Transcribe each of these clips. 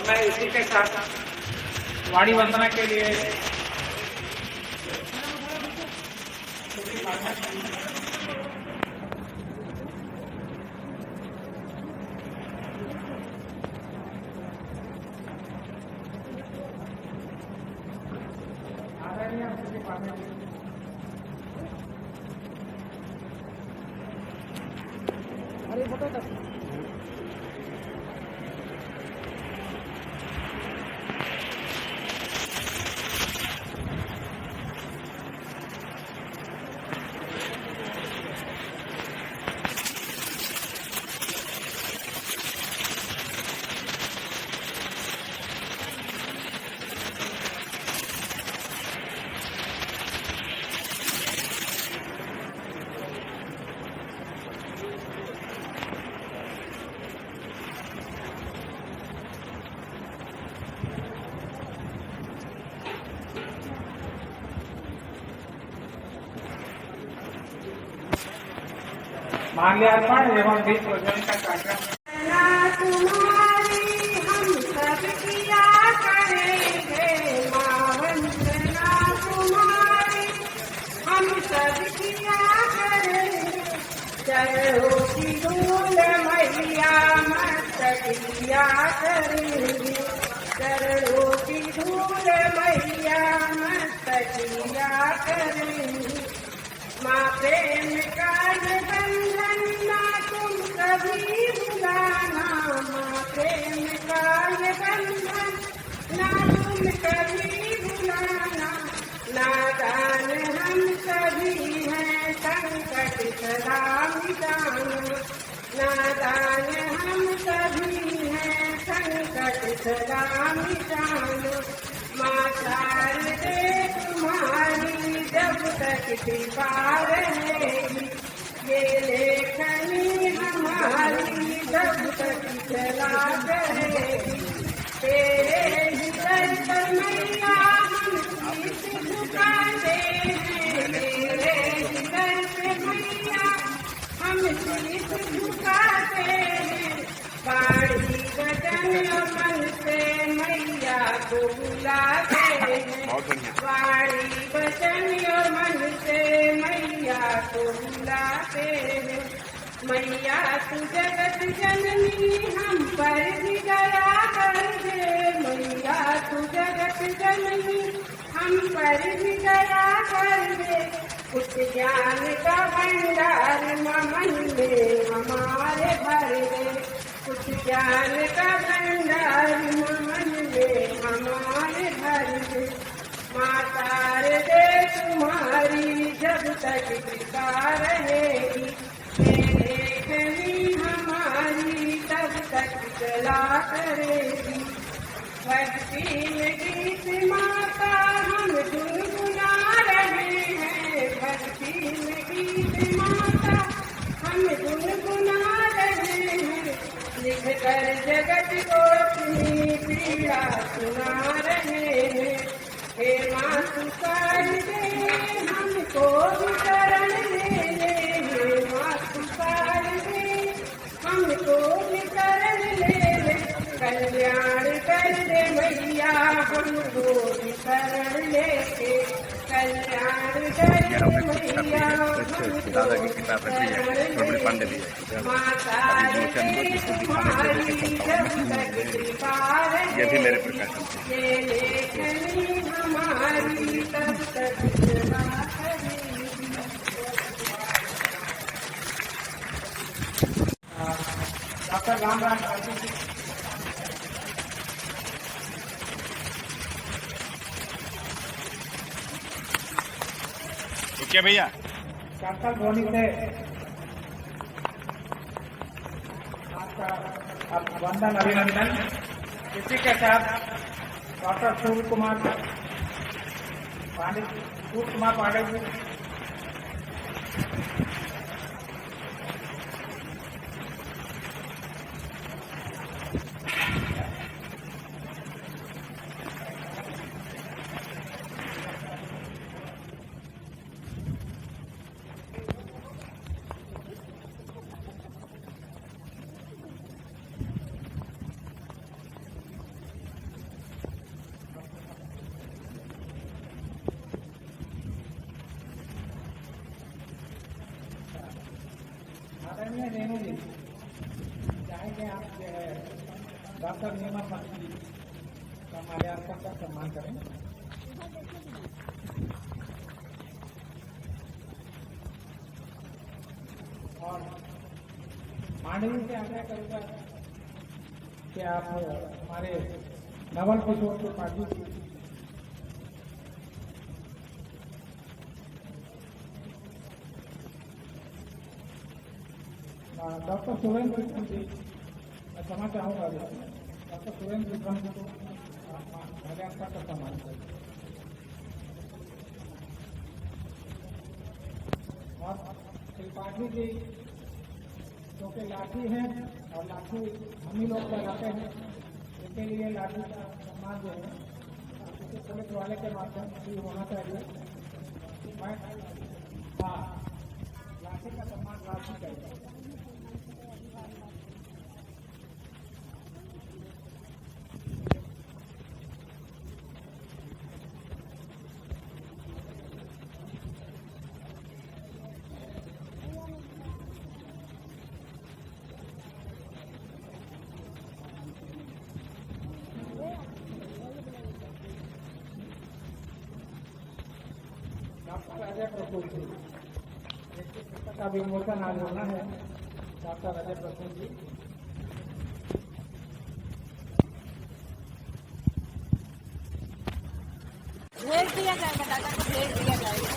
और मैं इसी के साथ वाणी वंदना के लिए अरे फोटो माल्यार्पण एवं दीप प्रज्वलन का कार्यक्रम तुम्हारी हम सब किया करेंगे माँ वंदना तुम्हारी हम सब किया करेंगे चलो की धूल मैया मस्तक किया करेंगे चलो की धूल मैया मस्तक किया करेंगे माँ प्रेम का ये बंधन ना तुम कभी भुलाना माँ प्रेम का ये बंधन ना तुम कभी भुलाना नादान हम सभी हैं संकट सदा मिटाना नादान हम सभी हैं संकट सदा मिटाना माँ शारदे तुम्हारी जब तक कृपा रहेगी ये लेखनी हमारी जब तक चला करेगी तेरे ही दर पर मैया हम शीश झुकाते हैं तेरे ही दर पे मैया हम शीश झुकाते हैं बाड़ी बचन और मन से मैया को बुलाते हैं बाड़ी बचन और मन से मैया को बुलाते हैं मैया तू जगत जननी हम पर भी दया कर दे मैया तू जगत जननी हम पर भी दया कर दे कुछ ज्ञान का भंडार मन में हमारे भर दे कुछ ज्ञान का भंडार मन में हमारे भर दे माता दे तुम्हारी जब तक कृपा रहेगी देखनी हमारी तब तक चला करेगी भक्ति में गीत माता हम गुनगुना रहे हैं भक्ति में गीत माता हम गुनगुना रहे हैं लिख कर जगत को अपनी पीड़ा सुना रहे हैं हे माँ तू कर दे हमको भी शरण ले ले हे माँ तू कर दे हमको भी शरण ले ले कल्याण कर दे मैया हमको भी शरण लेके कल्याण कर दे मैया हमको भी शरण ले माता रे तुम्हारी जब तक कृपा रहेगी ये लेखनी हमारी तब तक सेवा करेगी डॉक्टर रामराज क्या भैया डॉक्टर धोनी से आपका वंदन अभिनंदन इसी के साथ डॉक्टर सूर्य कुमार पांडे जी माल्यार्पण का सम्मान करें। और माननीय से आग्रह करूंगा कि आप हमारे नवल किशोर त्रिपाठी जी डॉक्टर सुरेंद्र विक्रम जी, मैं क्षमा चाहूंगा डॉक्टर सुरेंद्र विक्रम जी को माल्यार्पण का सम्मान करें। और त्रिपाठी जी क्योंकि लाठी हैं और लाठी हम ही लोग लगाते हैं, इसके लिए लाठी का सम्मान जो है किसी पुलिस वाले के माध्यम से होना चाहिए। मैं हाँ, लाठी का सम्मान लाठी करेगा। डॉक्टर अजय प्रसून जी, पुस्तक का विमोचन आज होना है। डॉक्टर अजय प्रसून जी, भेज दिया जाए, बताता को भेज दिया जाएगा।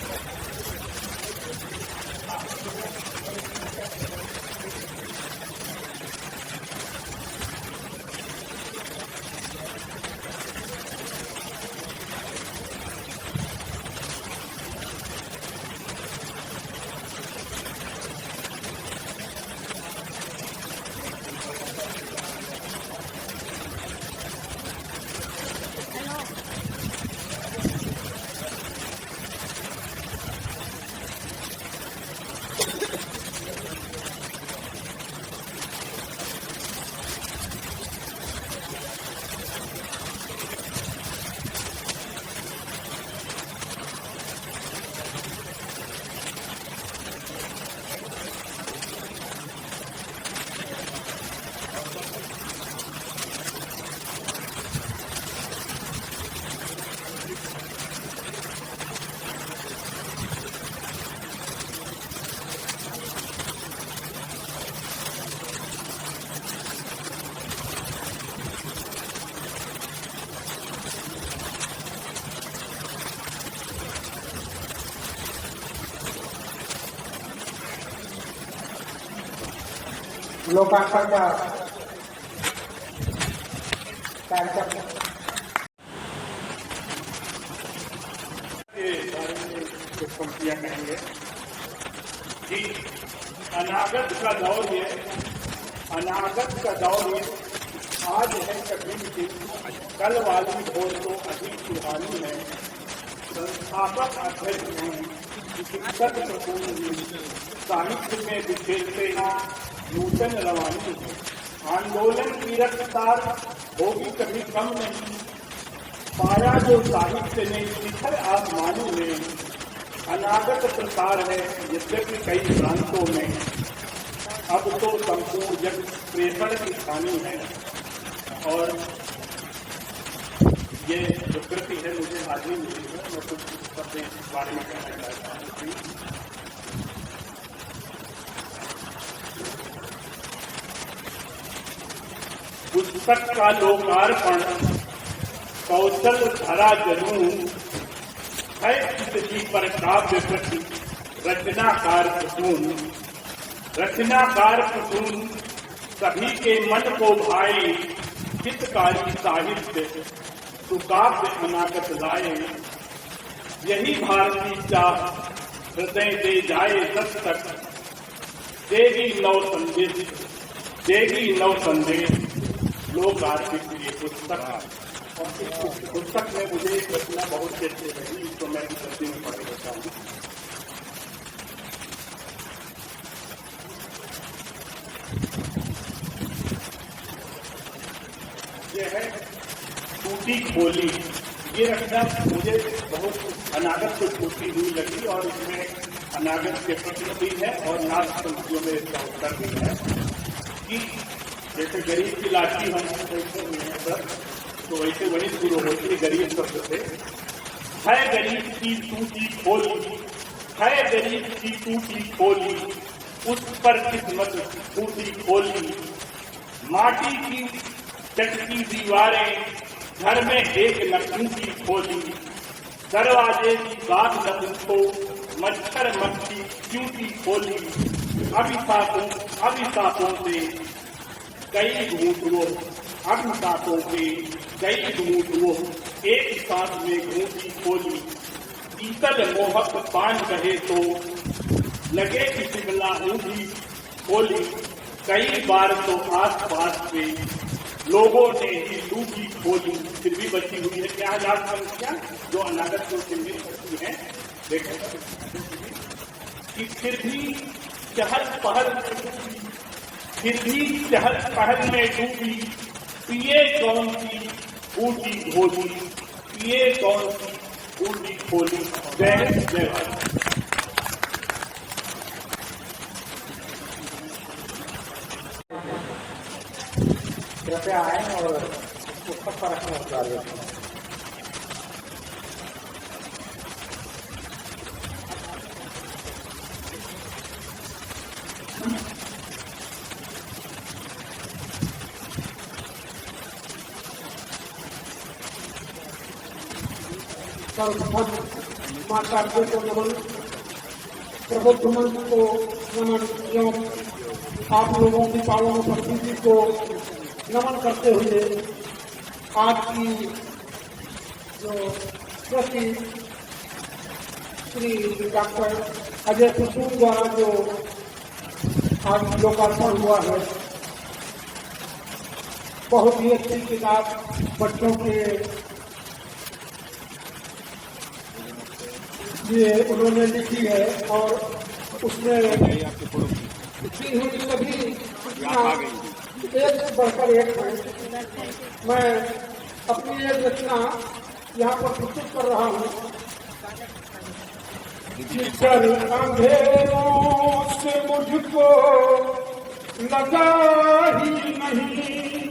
लोकार्पण का कार्यक्रम के बारे में कुछ पंक्तियां कहेंगे कि अनागत का दौर ये, अनागत का दौर ये आज है कभी भी, कल वाली भोर तो अधिक सुहानी है। संस्थापक अध्यक्ष हैं शिक्षक प्रपूर्ण साहित्य में बिखेरते हैं नूतन रवानी। आंदोलन की रफ्तार होगी कभी कम नहीं, पाया जो साहित्य ने शिखर आसमानी में। अनागत प्रसार है यद्यपि कई प्रांतों में, अब तो संपूर्ण जग प्रेषण की हानि है। और ये जो कृति है मुझे आज ही मिली है, मैं कुछ अपने बारे में कहना चाहता हूँ। पुस्तक का लोकार्पण कौशल धरा जनून है, किसी पर काव्य प्रति रचनाकार प्रसून। रचनाकार प्रसून सभी के मन को भाई, चित्रकारी साहित्य सुकाव्य अनागत लाए। यही भारतीय चाह हृदय दे जाए सच तक, देगी नव संदेश, देगी नव संदेश लोक आर्थिक ये पुस्तक। और इस पुस्तक में मुझे एक रचना बहुत अच्छी लगी, तो मैं इस रचना में पढ़ देता हूँ। ये है टूटी खोली। ये रचना मुझे बहुत अनागत से छूटी हुई लगी और इसमें अनागत के प्रश्न भी है और नाथ पंक्तियों में इसका उत्तर भी है कि जैसे गरीब की लाठी हम देखते हुए हैं सर, तो वैसे वही शुरू होती है गरीब शब्द से। है गरीब की टूटी खोली, है गरीब की टूटी खोली, उस पर किस्मत टूटी खोली। माटी की चटकी दीवारें, घर में एक लकड़ी की खोली। दरवाजे की बात न पूछो, मच्छर मक्खी क्यूटी खोली। अभिशापों से कई घूंट वो, अभिशापों से कई घूंट वो, एक सांस में घूंटी खोली। शीतल मोहक पान रहे तो लगे कि शिमला ऊँची खोली। कई बार तो आस पास से लोगों ने ही लूटी खोली, फिर भी बची हुई है क्या लाख समस्या जो अनागत को चिन्हित करती है। देखें कि फिर भी चहल पहल में डूबी, फिर भी चहल पहल में डूबी। पिए कौन सी ऊँची खोली, पिए कौन सी ऊँची खोली। जय जय भारत। कृपया आए और पुस्तक पर अपना विचार रखें। माता को नमन, प्रबुद्ध मंच को नमन एवं आप लोगों की पावन उपस्थिति को नमन करते हुए आज की जो कृषि श्री डॉक्टर अजय प्रसून द्वारा जो आज लोकार्पण हुआ है, बहुत ही अच्छी किताब बच्चों के लिए उन्होंने लिखी है और उसमें लिखी हुई सभी एक बढ़कर एक है। मैं अपनी एक रचना यहाँ पर प्रस्तुत कर रहा हूँ। जल अंधेरों से मुझको लगा ही नहीं,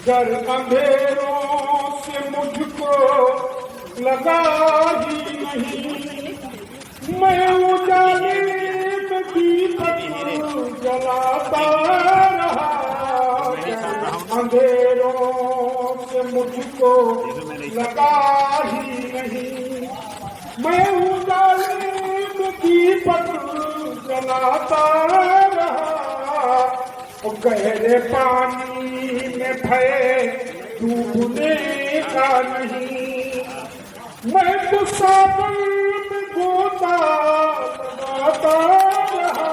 जल अंधेरों से मुझको लगा ही नहीं। मैं उजाले में दीपक जलाता रहा, अंधेरों से मुझको लगा ही नहीं। मैं उजाले में दीपक जलाता रहा, गहरे पानी में भय डूबने का नहीं। मैं तो सावन में गोता लगाता रहा,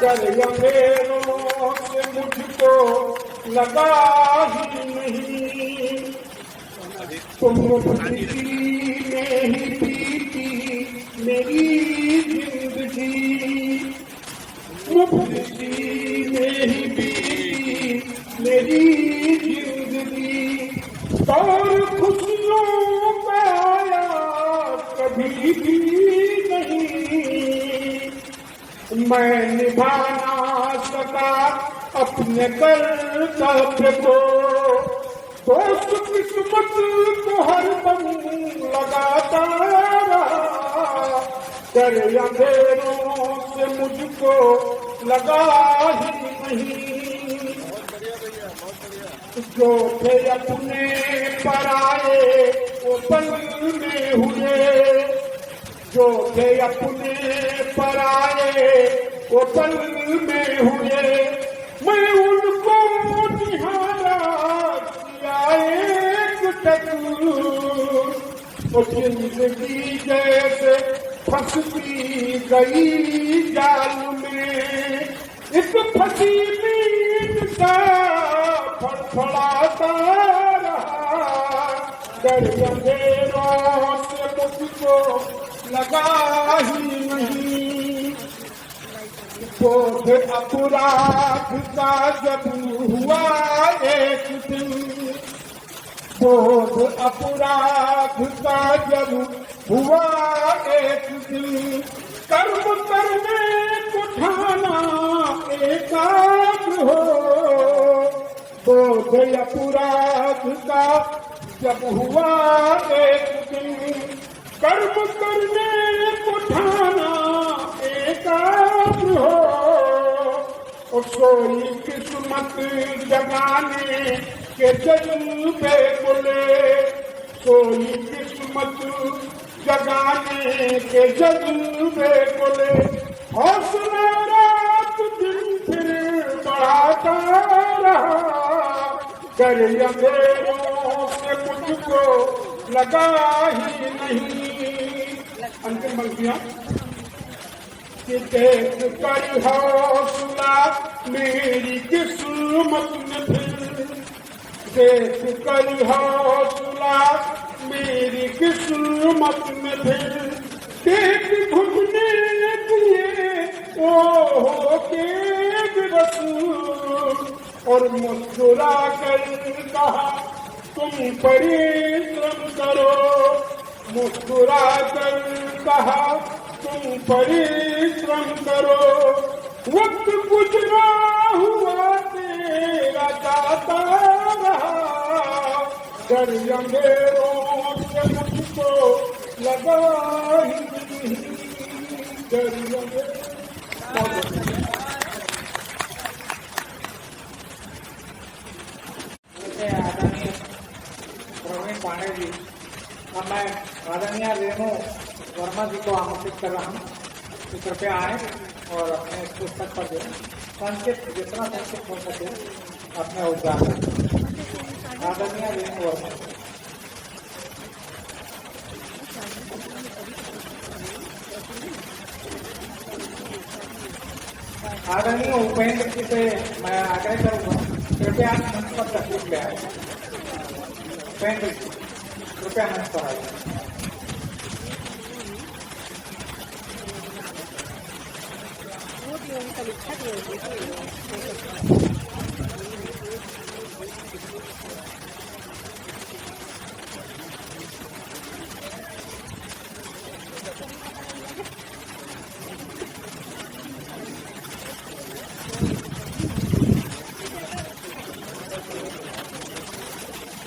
डर अंधेरों से मुझको लगा ही नहीं। तुम मुफ्ती में ही बीती मेरी जिंदगी, मुफ्ती में ही बीती मेरी जिंदगी। और खुशियों का आया कभी भी नहीं, मैं निभा ना सका अपने कर्तव्य को। दोस्त किस्मत को हरदम लगाता रहा, डर अंधेरों से मुझको लगा ही नहीं। जो थे अपने पराए वो पल में हुए, जो थे अपने पराए वो पल में हुए। मैं उनको निहारा किया एक टकूर, वो जिंदगी जैसे फंसती गई जाल में। एक फंसी मीन सा फड़फड़ाता रहा, डर अंधेरों से मुझको लगा ही नहीं। बोध अपराध का जब हुआ एक दिन, बोध अपराध का जब हुआ एक दिन। कर्म करने को ठाना एकाग्र हो, बोध अपराध का जब हुआ एक दिन, कर्म करने को ठाना एकाग्र हो, और सोई किस्मत जगाने के जज्बे बोले, सोई किस्मत जगाने के जज्बे बोले, हौसला रात दिन फिर बढ़ाता रहा, डर अंधेरों से मुझको लगा ही नहीं। अंतिम पंक्तियां कि देख कर हौसला मेरी किस्मत में फिर, देख कर हौसला मेरी किस्मत में फिर, देख घुटने दिए ओ के दिवस, और मुस्कुरा कर कहा तुम परिश्रम करो, मुस्कुरा कर कहा तुम परिश्रम करो, वक्त गुजरा हुआ तेरा जाता रहा, डर अंधेरों से मुझको लगा ही नहीं, डर अंधेरों। आदरणीय प्रवीण पांडे जी, अब मैं आदरणीय रेणु वर्मा जी को आमंत्रित कर रहा हूँ कि कृपया आए और अपने इस पुस्तक पर जो संक्षिप्त, जितना संक्षिप्त हो सके अपने उद्गार करें। आदरणीय रेणु वर्मा। आदरणीय उपेंद्र जी से मैं आग्रह करूंगा, कृपया मंच पर तकलीफ ले आए। उपेंद्र जी कृपया मंच पर आइए।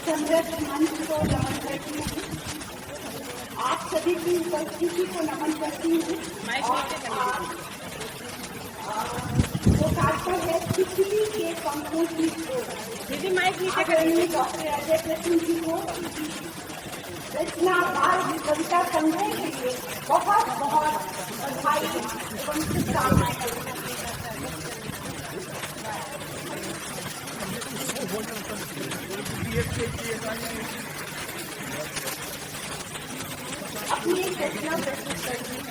समृद्ध मंच को नमन करती हूँ, आप सभी की उपस्थिति को नमन करती हूँ। वो कार्य है खिचड़ी के कंपोजिट को दीदी माइक नीचे करेंगे डॉक्टर अजय कृष्ण जी को रचना भारत कविता संग्रह के लिए बहुत बहुत बधाई एवं शुभकामनाएं करती हूँ। अपनी एक रचना प्रस्तुत करती हूँ।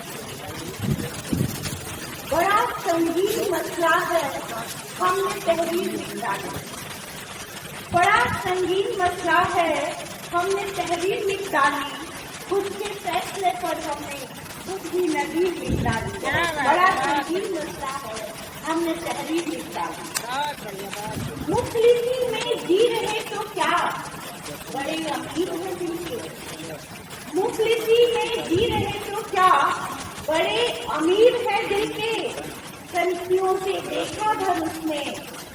बड़ा संगीन मसला है, हमने तहरीर लिख डाली। बड़ा संगीन मसला है, हमने तहरीर लिख डाली। खुद के फैसले पर हमने खुद ही नज़ीर लिख डाली। बड़ा संगीन मसला है, हमने तहरीर लिख डाली। मुखलिसी में जी रहे तो क्या, बड़े अमीर हैं दिल के। मुखलिसी में जी रहे तो क्या, बड़े अमीर है दिल के। संतियों से देखा धनुष में,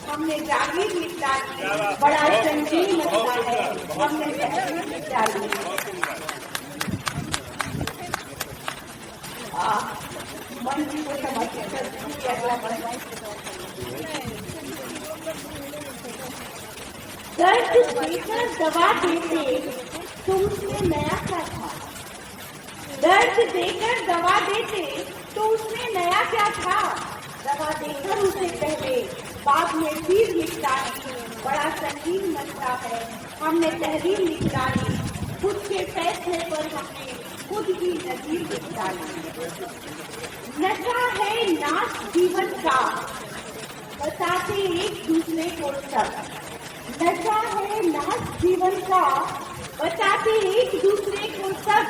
हमने जागीर लिख डाली। बड़ा संगीन मसला है, हमने तहरीर लिख डाली। मन जी को समझ अगला दर्द देकर दवा देते तो उसने नया क्या था। दर्द देकर दवा देते तो उसने नया क्या था। दवा देकर उसे पहले बाद में फिर लिख डाली। बड़ा संगीन मसला है, हमने तहरीर लिख डाली। खुद के फैसले पर हमने खुद ही नज़ीर लिख डाली। नशा है नाच जीवन का, बताते एक दूसरे को सब। नशा है नाच जीवन का, बताते एक दूसरे को सब।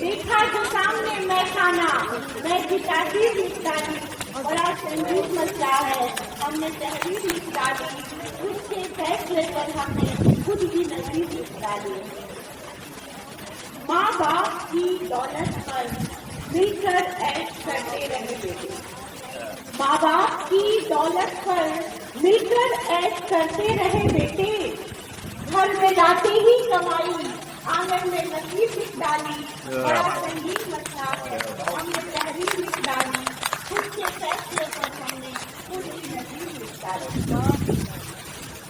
देखा जो सामने मैं खाना, मैं गिटारी लिख डाली। बड़ा संगीत मसला है, हमने तहरीर लिख डाली। खुद के फैसले पर हमने खुद ही नज़ीर लिख डाली। माँ बाप की दौलत पर मिलकर ऐश करते रहे बेटे। माँ बाप की दौलत पर मिलकर ऐश करते रहे बेटे, घर में लाते ही कमाई, आंगन में लकीर लिख डाली, बड़ा संगीत मचा है हमने तहरीर लिख डाली, खुद के फैसले पर हमने खुद की नजीर लिख डाली।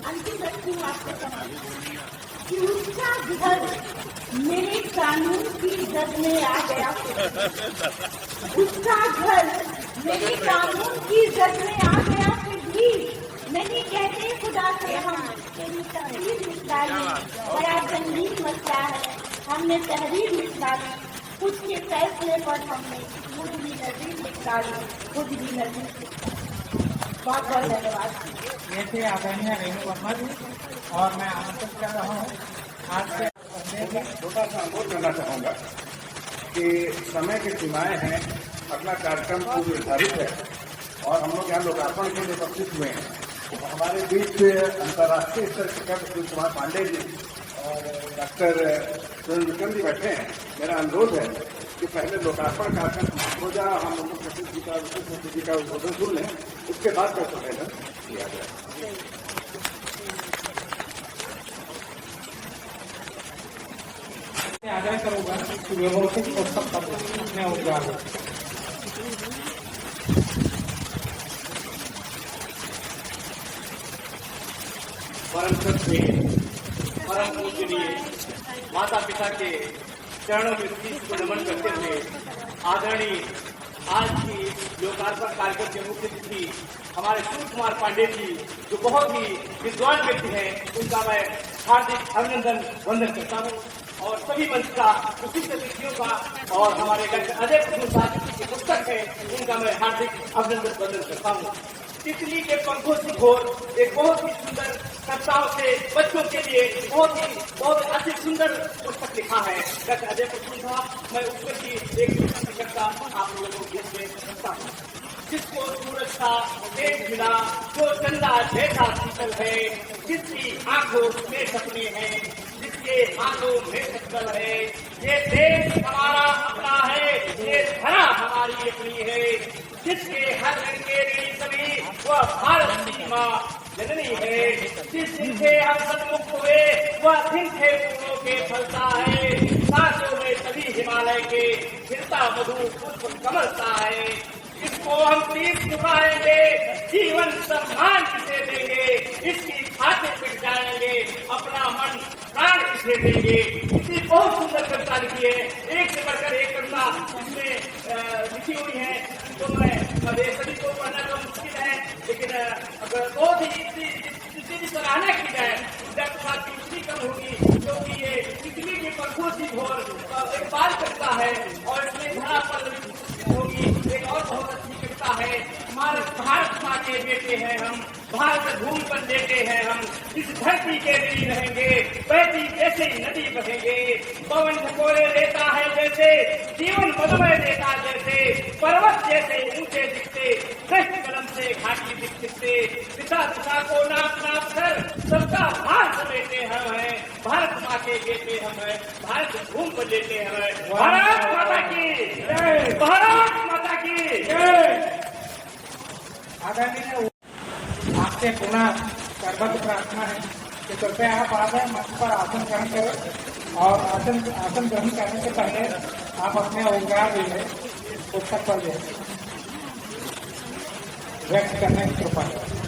अंतिम रखती हूँ आपको समझ कि उसका घर मेरे कानून की जद में आ गया, उसका घर मेरे कानून की जद में आ गया, फिर भी नहीं कहते खुदा से हम तेरी तहरीर लिख डाली, बड़ा संगीत मचा है हमने तहरीर लिख डाली, खुद के फैसले पर हमने खुद भी नजीर लिख डाली, खुद भी नजीर लिख डाली। बहुत बहुत धन्यवाद। ये थे आदरणीय रेणु वर्मा जी, और मैं आमंत्रित कर रहा हूँ आज से छोटा सा अनुरोध करना चाहूँगा कि समय की सीमाएं हैं, अगला कार्यक्रम पूर्व निर्धारित है और हम लोग यहाँ लोकार्पण के लिए उपस्थित हुए हैं। हमारे बीच अंतर्राष्ट्रीय स्तर के कवि सुशील कुमार पांडे जी और डॉक्टर सुरेंद्र विक्रम जी बैठे हैं। मेरा अनुरोध है कि पहले लोकार्पण कार्यक्रम हो जाए, हम लोग प्रसिद्ध जी का उद्बोधन सुन लें, उसके बाद का सम्मेलन किया जाए। आग्रह करूंगा कि व्यवस्थित पुस्तक अपने उद्गार हो। परम सत्य, परम पूजनीय माता पिता के चरणों में शीश को नमन करते हुए आदरणीय आज की लोकार्पण कार्यक्रम के मुख्य अतिथि हमारे सुशील कुमार पांडे जी, जो बहुत ही विद्वान व्यक्ति हैं, उनका मैं हार्दिक अभिनंदन वंदन करता हूँ और सभी मंच का, विशिष्ट अतिथियों का और हमारे डॉक्टर अजय प्रसून साहब की पुस्तक है, उनका मैं हार्दिक अभिनंदन वंदन करता हूँ। तितली के पंखों से घोर एक बहुत ही सुंदर कविताओं से बच्चों के लिए बहुत अति सुंदर पुस्तक लिखा है डॉक्टर अजय प्रसून साहब। मैं उस पर की एक कविता आप लोगों को भेज दे सकता हूँ। जिसको सूरज का तेज मिला, जो चंदा जैसा शीतल है, जिसकी आंखों में सपने हैं, जिसके हाथों में शक्ल है, ये देश हमारा अपना है, ये धरा हमारी अपनी है, जिसके हर रंग के ऋणी सभी वह भारत की माँ जननी है, जिस दिन से हम सन्मुख हुए वह दिन से फूलों के फलता है, सांसों में सभी हिमालय के खिलता मधु पुष्प कमलता है। इसको हम तीर चुकाएंगे, जीवन सम्मान इसे देंगे, इसकी खातिर पिट जाएंगे, अपना मन प्राण इसे देंगे। इतनी बहुत सुंदर कविता लिखी है, एक से बढ़कर एक कविता इसमें लिखी हुई है, तो मैं सभी को पढ़ना तो मुश्किल है, लेकिन अगर बहुत ही इतनी सराहना की जाए डॉक्टर साहब की इतनी कम होगी, क्योंकि ये तितली के पंखों से घोर एक बाल कविता है और इसमें धरा पर होगी एक और बहुत अच्छी कविता है। हमारे भारत माँ के बेटे हैं हम, भारत भूमि पर लेटे हैं हम, इस धरती के ऋणी रहेंगे, बहती जैसे नदी बहेंगे, पवन झकोरे देता है जैसे, जीवन मधुमय देता जैसे, पर्वत जैसे ऊंचे दिखते, श्रेष्ठ कलम से घाटी दिख सकते, दिशा दिशा को नाप नाप कर सबका भार समेटे हम हैं, भारत माँ के बेटे हम हैं, भारत भूमि पर लेटे हम हैं। भारत माता की जय, भारत माता की जय। आदरणीय आपसे पुनः सर्वत्र प्रार्थना है कि कृपया आप आ जाए, मंच पर आसन ग्रहण करें और आसन ग्रहण करने से पहले आप अपने उद्गार भी लें, पुस्तक पर व्यक्त करने की कृपा करें।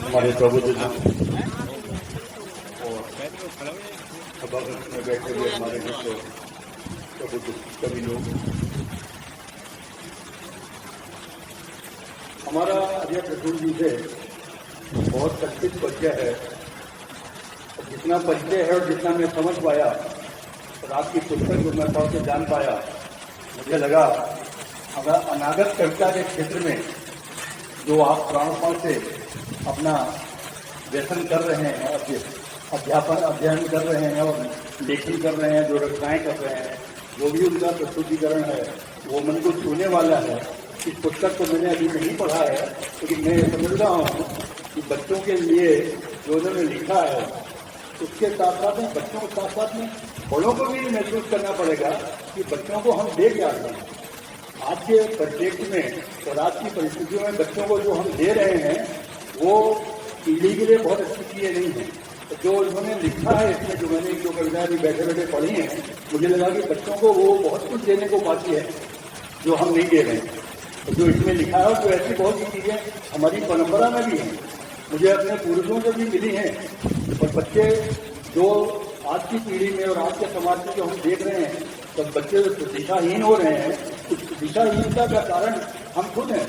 हमारे प्रभु जी में बैठे हुए हमारे मित्र प्रभु सभी लोग, हमारा अजय प्रसून जी से बहुत कथित परिचय है। जितना परिचय है और जितना मैं समझ पाया और आपकी पुस्तक जो मैं पढ़ के जान पाया, मुझे लगा अगर अनागत कविता के क्षेत्र में जो आप प्राणपण से अपना व्यसन कर रहे हैं, अध्ययन कर रहे हैं और लेखन कर रहे हैं, जो रचनाएं कर रहे हैं, जो भी उनका प्रस्तुतिकरण है वो मन को छूने वाला है। इस पुस्तक को मैंने अभी नहीं पढ़ा है, लेकिन मैं समझ रहा हूँ कि बच्चों के लिए जो उन्होंने लिखा है उसके साथ साथ में बच्चों के साथ साथ में बड़ों को भी महसूस करना पड़ेगा कि बच्चों को हम दे क्या रहे हैं। आज के प्रोजेक्ट में और आज की परिस्थितियों में बच्चों को जो हम दे रहे हैं वो पीढ़ी के लिए बहुत अच्छी चीजें नहीं है। जो उन्होंने लिखा है इसमें, जो मैंने जो कविताएं अभी बैठे बैठे पढ़ी हैं, मुझे लगा कि बच्चों को वो बहुत कुछ देने को बाकी है जो हम नहीं दे रहे हैं। जो इसमें लिखा है तो ऐसी बहुत सी चीजें हमारी परंपरा में भी हैं, मुझे अपने पूर्वजों से भी मिली हैं। और बच्चे जो आज की पीढ़ी में और आज के समाज में जो हम देख रहे हैं, तो बच्चे दिशाहीन हो रहे हैं। उस दिशाहीनता का कारण हम खुद हैं।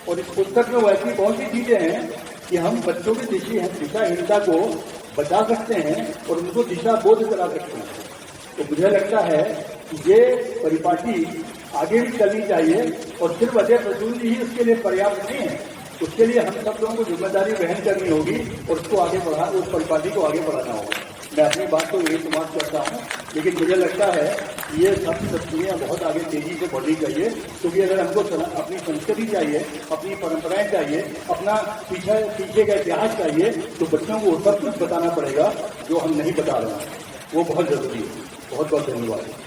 और इस पुस्तक में वैसी बहुत सी चीजें हैं कि हम बच्चों की दिशाहीनता को बचा सकते हैं और उनको दिशा बोध करा सकते हैं। तो मुझे लगता है कि ये परिपाटी आगे भी चलनी चाहिए और सिर्फ अजय प्रसून जी ही उसके लिए पर्याप्त नहीं है। उसके लिए हम सब लोगों को जिम्मेदारी वहन करनी होगी और उसको आगे बढ़ा, उस परिपाटी को आगे बढ़ाना होगा। मैं अपनी बात को यही समाप्त करता हूँ, लेकिन मुझे लगता है कि ये सब तस्वीरें बहुत आगे तेजी से बढ़नी चाहिए, क्योंकि अगर हमको अपनी संस्कृति चाहिए, अपनी परंपराएं चाहिए, अपना पीछे का इतिहास चाहिए, तो बच्चों को सब कुछ बताना पड़ेगा जो हम नहीं बता रहे हैं। वो बहुत जरूरी है। बहुत बहुत धन्यवाद।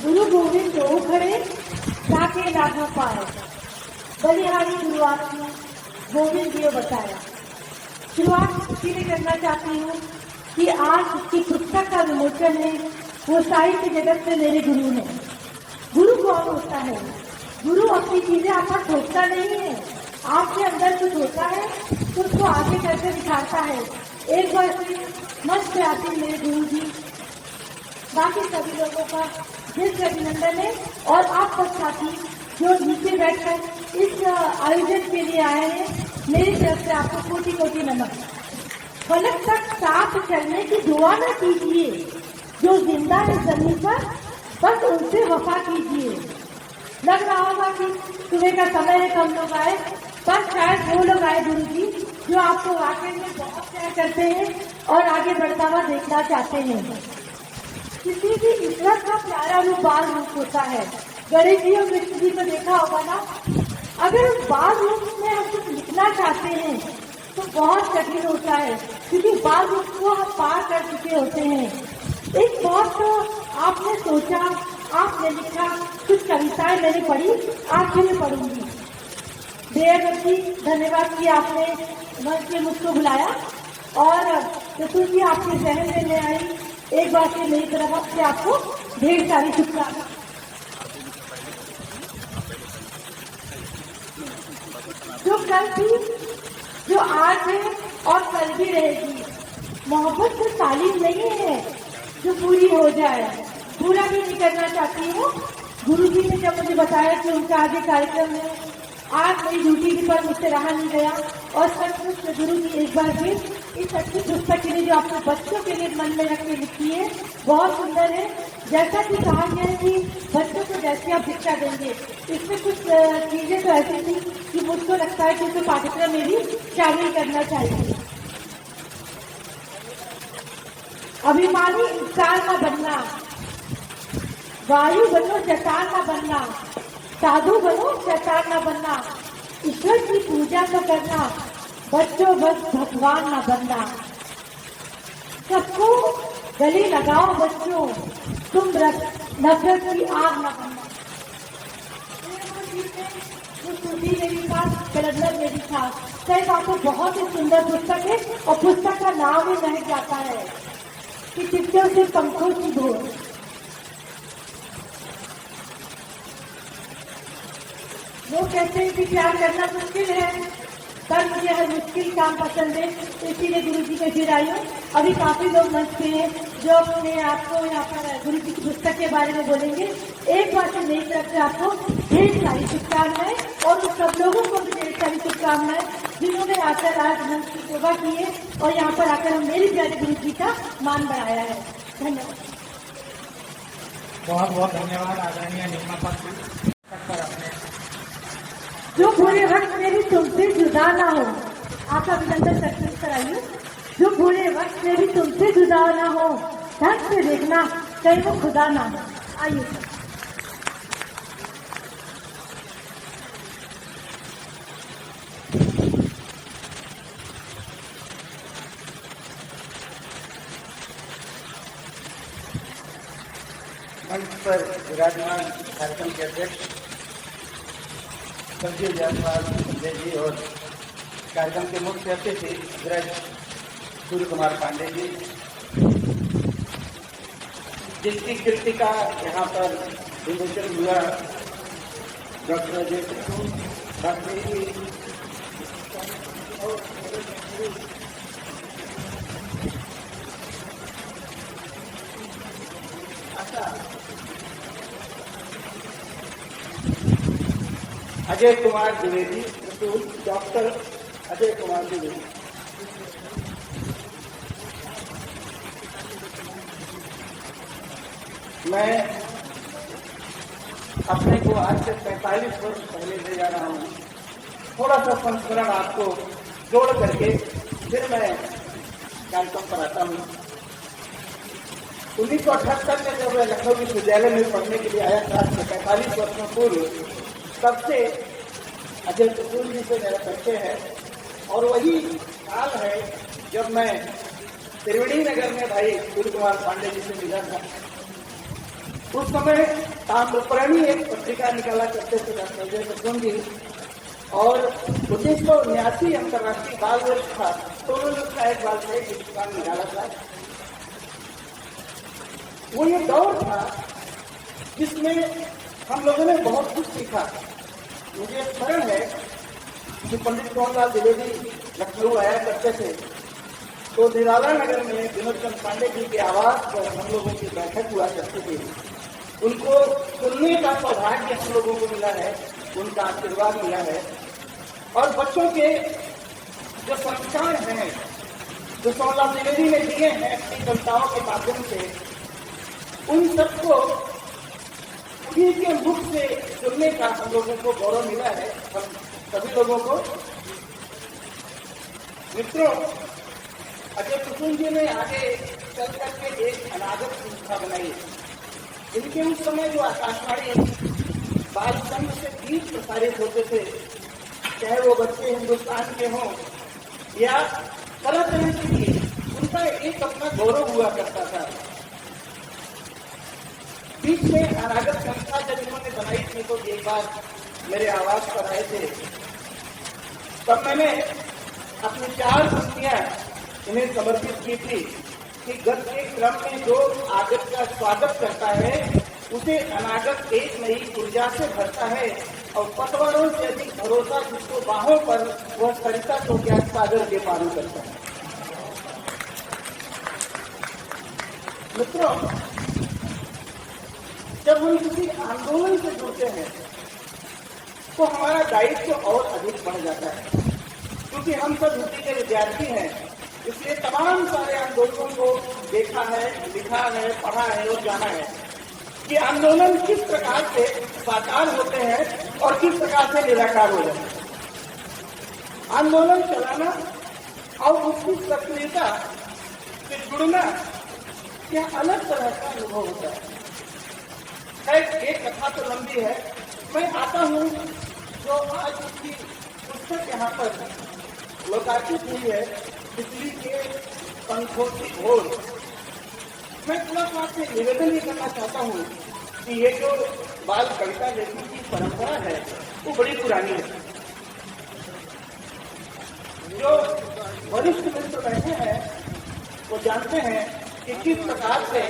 गुरु गोविंद दो खड़े ताके लाखों पाए, बलिहारी शुरुआत में गोविंद जी बताया। शुरुआत इसीलिए करना चाहती हूँ कि आज की पुस्तक का विमोचन है, वो साहित्य जगत में मेरे गुरु हैं। गुरु कौन होता है? गुरु अपनी चीजें आपका थोपता नहीं है, आपके अंदर कुछ होता है तो उसको आगे करके दिखाता है। एक बार से मस्त आती मेरे गुरु जी, बाकी सभी लोगों का दिल से अभिनंदन है। और आप सब साथी जो नीचे बैठकर इस आयोजन के लिए आए हैं, मेरी तरफ से आपको कोटि कोटि नमन। फलक तक साथ चलने की दुआ न कीजिए, जो जिंदा है जमीन पर बस उनसे वफा कीजिए। लग रहा होगा कि सुबह का समय है, कम लोग आए, पर शायद वो लोग आए गुरु जी जो आपको वाकई में बहुत प्यार करते हैं और आगे बढ़ता हुआ देखना चाहते हैं। किसी भी ईश्वर का प्यारा रूप बाल रूप होता है। गणेश जी और कृष्ण जी को देखा होगा ना। अगर उस बाल रूप में हम कुछ लिखना चाहते हैं तो बहुत कठिन होता है, क्योंकि बाल रूप को हम पार कर चुके होते हैं। एक बहुत तो आपने सोचा, आपने लिखा, कुछ कविताएं मैंने पढ़ी, आज भी पढ़ूंगी। बेहद धन्यवाद कि आपने मंच में मुझको बुलाया और रसूल जी आपके जहन में ले आई। एक बार से मेरी तरफ से आपको ढेर सारी शुभकामनाएं। जो कल थी, जो आज है और कल भी रहेगी। मोहब्बत से तालीम नहीं है जो पूरी हो जाए, पूरा भी नहीं करना चाहती हूँ। गुरु जी ने जब मुझे बताया कि उनका आगे कार्यक्रम है, आज मेरी ड्यूटी पर मुझसे रहा नहीं गया और सचमुच गुरु जी एक बार फिर इस अच्छी पुस्तक के लिए जो आपने बच्चों के लिए मन में रख के लिखी है, बहुत सुंदर है। जैसा कि कहा गया है कि बच्चों को जैसे आप शिक्षा देंगे, इसमें कुछ चीजें तो ऐसी थी कि मुझको लगता है कि उसे पाठ्यक्रम में भी शामिल करना चाहिए। अभिमानी इंसान का बनना, वायु बनो शैतान ना बनना, साधु बनो शैतान ना बनना, ईश्वर की पूजा तो करना, बच्चों बस भगवान ना बनना। सबको गले लगाओ बच्चों, तुम नफरत की आग न बनना। मेरी पास कैलेंडर मेरी था। सही बात है, बहुत ही सुंदर पुस्तक है और पुस्तक का नाम ही महक जाता है कि चिट्ठियों से पंखों की धोर। वो कहते हैं कि प्यार करना मुश्किल है, पर मुझे हर मुश्किल काम पसंद है, इसीलिए गुरु जी के फिर आई हूँ। अभी काफी लोग मंच पे हैं जो अपने आपको यहाँ पर गुरु जी की पुस्तक के बारे में बोलेंगे। एक बार से मेरी तरफ से आपको ढेर सारी शुभकामनाएं और उन सब लोगों को भी ढेर सारी शुभकामनाएं जिन्होंने आकर आज मंच की सेवा की है और यहाँ पर आकर हम मेरे प्यारे गुरु जी का मान बढ़ाया है। धन्यवाद। बहुत बहुत धन्यवाद आदरणीय नीमा पाटिल। जो बुरे वक्त में भी तुमसे जुदा ना हो, आपका अभिनंदन सक्सेस कराइए। जो बुरे वक्त में भी तुमसे जुदा ना हो, ढंग से देखना कहीं वो खुदा ना हो। आइए सर। मंच पर विराजमान कार्यक्रम के अध्यक्ष स्वर्गीय जायसवाल संजय जी और कार्यक्रम के मुख्य अतिथि अग्रज सूर्य कुमार पांडे जी, जिसकी कीर्ति का यहाँ पर विमोचन हुआ, डॉक्टर अजय कपूर शास्त्री जी अजय कुमार द्विवेदी, डॉक्टर अजय कुमार द्विवेदी। मैं अपने को आज से 45 वर्ष पहले ले जा रहा हूँ। थोड़ा सा संस्मरण आपको जोड़ करके फिर मैं कार्यक्रम पर आता हूँ। 1978 में जब मैं लखनऊ विश्वविद्यालय में पढ़ने के लिए आया था, 45 वर्षों पूर्व, तब से अजय कपूर जी से मेरा परिचय है। और वही साल है जब मैं त्रिवेणी नगर में भाई सूर्य कुमार पांडे जी से मिला था। उस समय ताम्रपर्णी एक पत्रिका निकाला करते थे डॉक्टर अजय कपूर जी, और 1979 अंतर्राष्ट्रीय बाल वर्ष था, तो उन्होंने उसका एक बाल साहित्य पुरस्कार निकाला था। वो ये दौर था जिसमें हम लोगों ने बहुत कुछ सीखा। मुझे स्मरण है कि पंडित मोहनलाल द्विवेदी लखनऊ आया करते थे, तो निराला नगर में विनोद चंद्र पांडे जी के आवास पर हम लोगों की बैठक हुआ करती थी। उनको सुनने का सौभाग्य हम लोगों को मिला है, उनका आशीर्वाद मिला है। और बच्चों के जो संस्कार हैं, जो मोहनलाल द्विवेदी ने दिए हैं अपनी कविताओं के माध्यम से, उन सबको उन्हीं के मुख से सुनने का हम लोगों को गौरव मिला है, हम सभी लोगों को। मित्रों, अजय कपूर जी ने आगे चल करके एक अनागत संस्था बनाई। इनके उस समय जो आकाशवाणी बाल संघ से गीत प्रसारित होते थे, चाहे वो बच्चे हिंदुस्तान के हों या तरह तरह के गीत, उनका एक अपना गौरव हुआ करता था। बीच में अनागत संस्था जब इन्होंने बनाई थी, तो एक बार मेरे आवास पर आए थे, तब मैंने अपनी 4 पंक्तियां इन्हें समर्पित की थी कि गत के क्रम में जो आगत का स्वागत करता है, उसे अनागत एक नई ऊर्जा से भरता है, और पतवारों से अधिक भरोसा जिसको बाहों पर, वह सरिता को क्या सागर के पारू करता है। मित्रों, जब हम किसी आंदोलन से जुड़ते हैं तो हमारा दायित्व और अधिक बढ़ जाता है, क्योंकि हम सब हिंदी के विद्यार्थी हैं, इसलिए तमाम सारे आंदोलनों को देखा है, लिखा है, पढ़ा है और जाना है कि आंदोलन किस प्रकार से साकार होते हैं और किस प्रकार से निराकार हो जाते हैं। आंदोलन चलाना और उसकी सक्रियता से जुड़ना क्या अलग तरह का अनुभव होता है। एक कथा तो लंबी है, मैं आता हूँ जो आज उसकी पुस्तक यहाँ पर लोकार्पित हुई है, बिजली के पंखों की ओर। मैं थोड़ा सा आपसे निवेदन ये करना चाहता हूँ कि ये जो बाल कविता लेखन की परंपरा है, वो बड़ी पुरानी है। जो वरिष्ठ मित्र बैठे हैं वो जानते हैं कि किस प्रकार से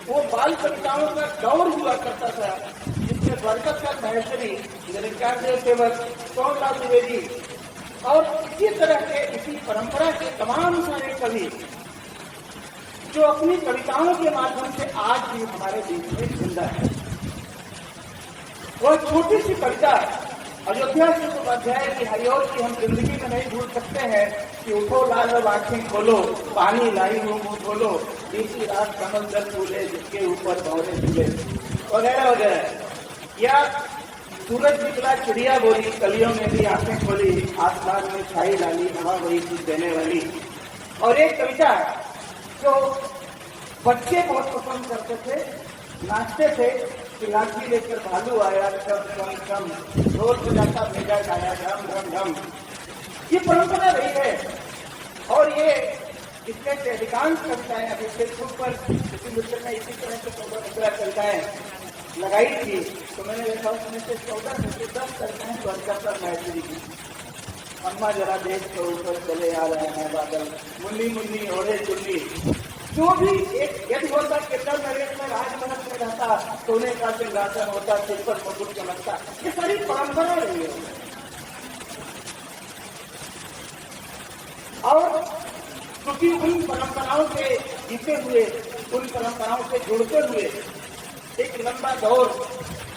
वो बाल कविताओं का दौर हुआ करता था, जिसमें बरकत महेश्वरी, निरंकार देव सेवक, मोहनलाल द्विवेदी और इसी तरह के इसी परंपरा के तमाम सारे कवि जो अपनी कविताओं के माध्यम से आज भी हमारे देश में जिंदा है। वह छोटी सी कविता अयोध्या से उपाध्याय की हरिओर की हम जिंदगी में नहीं भूल सकते हैं कि उठो लाल आंखें खोलो, पानी लाई हो मुंह खोलो, बीती रात कमल दल फूले जिसके ऊपर भौरे झूले, वगैरह वगैरह। या सूरज निकला चिड़िया बोली, कलियों में भी आंखें खोली, आसमान में छाई डाली, हवा वही चीज देने वाली। और एक कविता जो बच्चे बहुत पसंद करते थे, नाचते थे कि लाठी लेकर भालू आया, कम कम कम ढोल बजाता भेजा गाया घम घम घम। ये परंपरा रही है और ये इसमें से अधिकांश कविताएं अभी फेसबुक पर किसी मित्र ने इसी तरह से 14-15 कविताएं लगाई थी, तो मैंने देखा उसमें से 14 में से 10 कविताएं स्वर्ग पर मैत्री की। अम्मा जरा देख तो ऊपर चले आ रहे हैं बादल, मुन्नी मुन्नी ओढ़े चुन्नी। जो भी एक यदि होता कितना नरेश में राजमहल में रहता, सोने का सिंहासन होता, सिर पर मुकुट चमकता। ये सारी परंपरा रही है। और क्योंकि उन परंपराओं से जीते हुए, उन परंपराओं से जुड़ते हुए एक लंबा दौर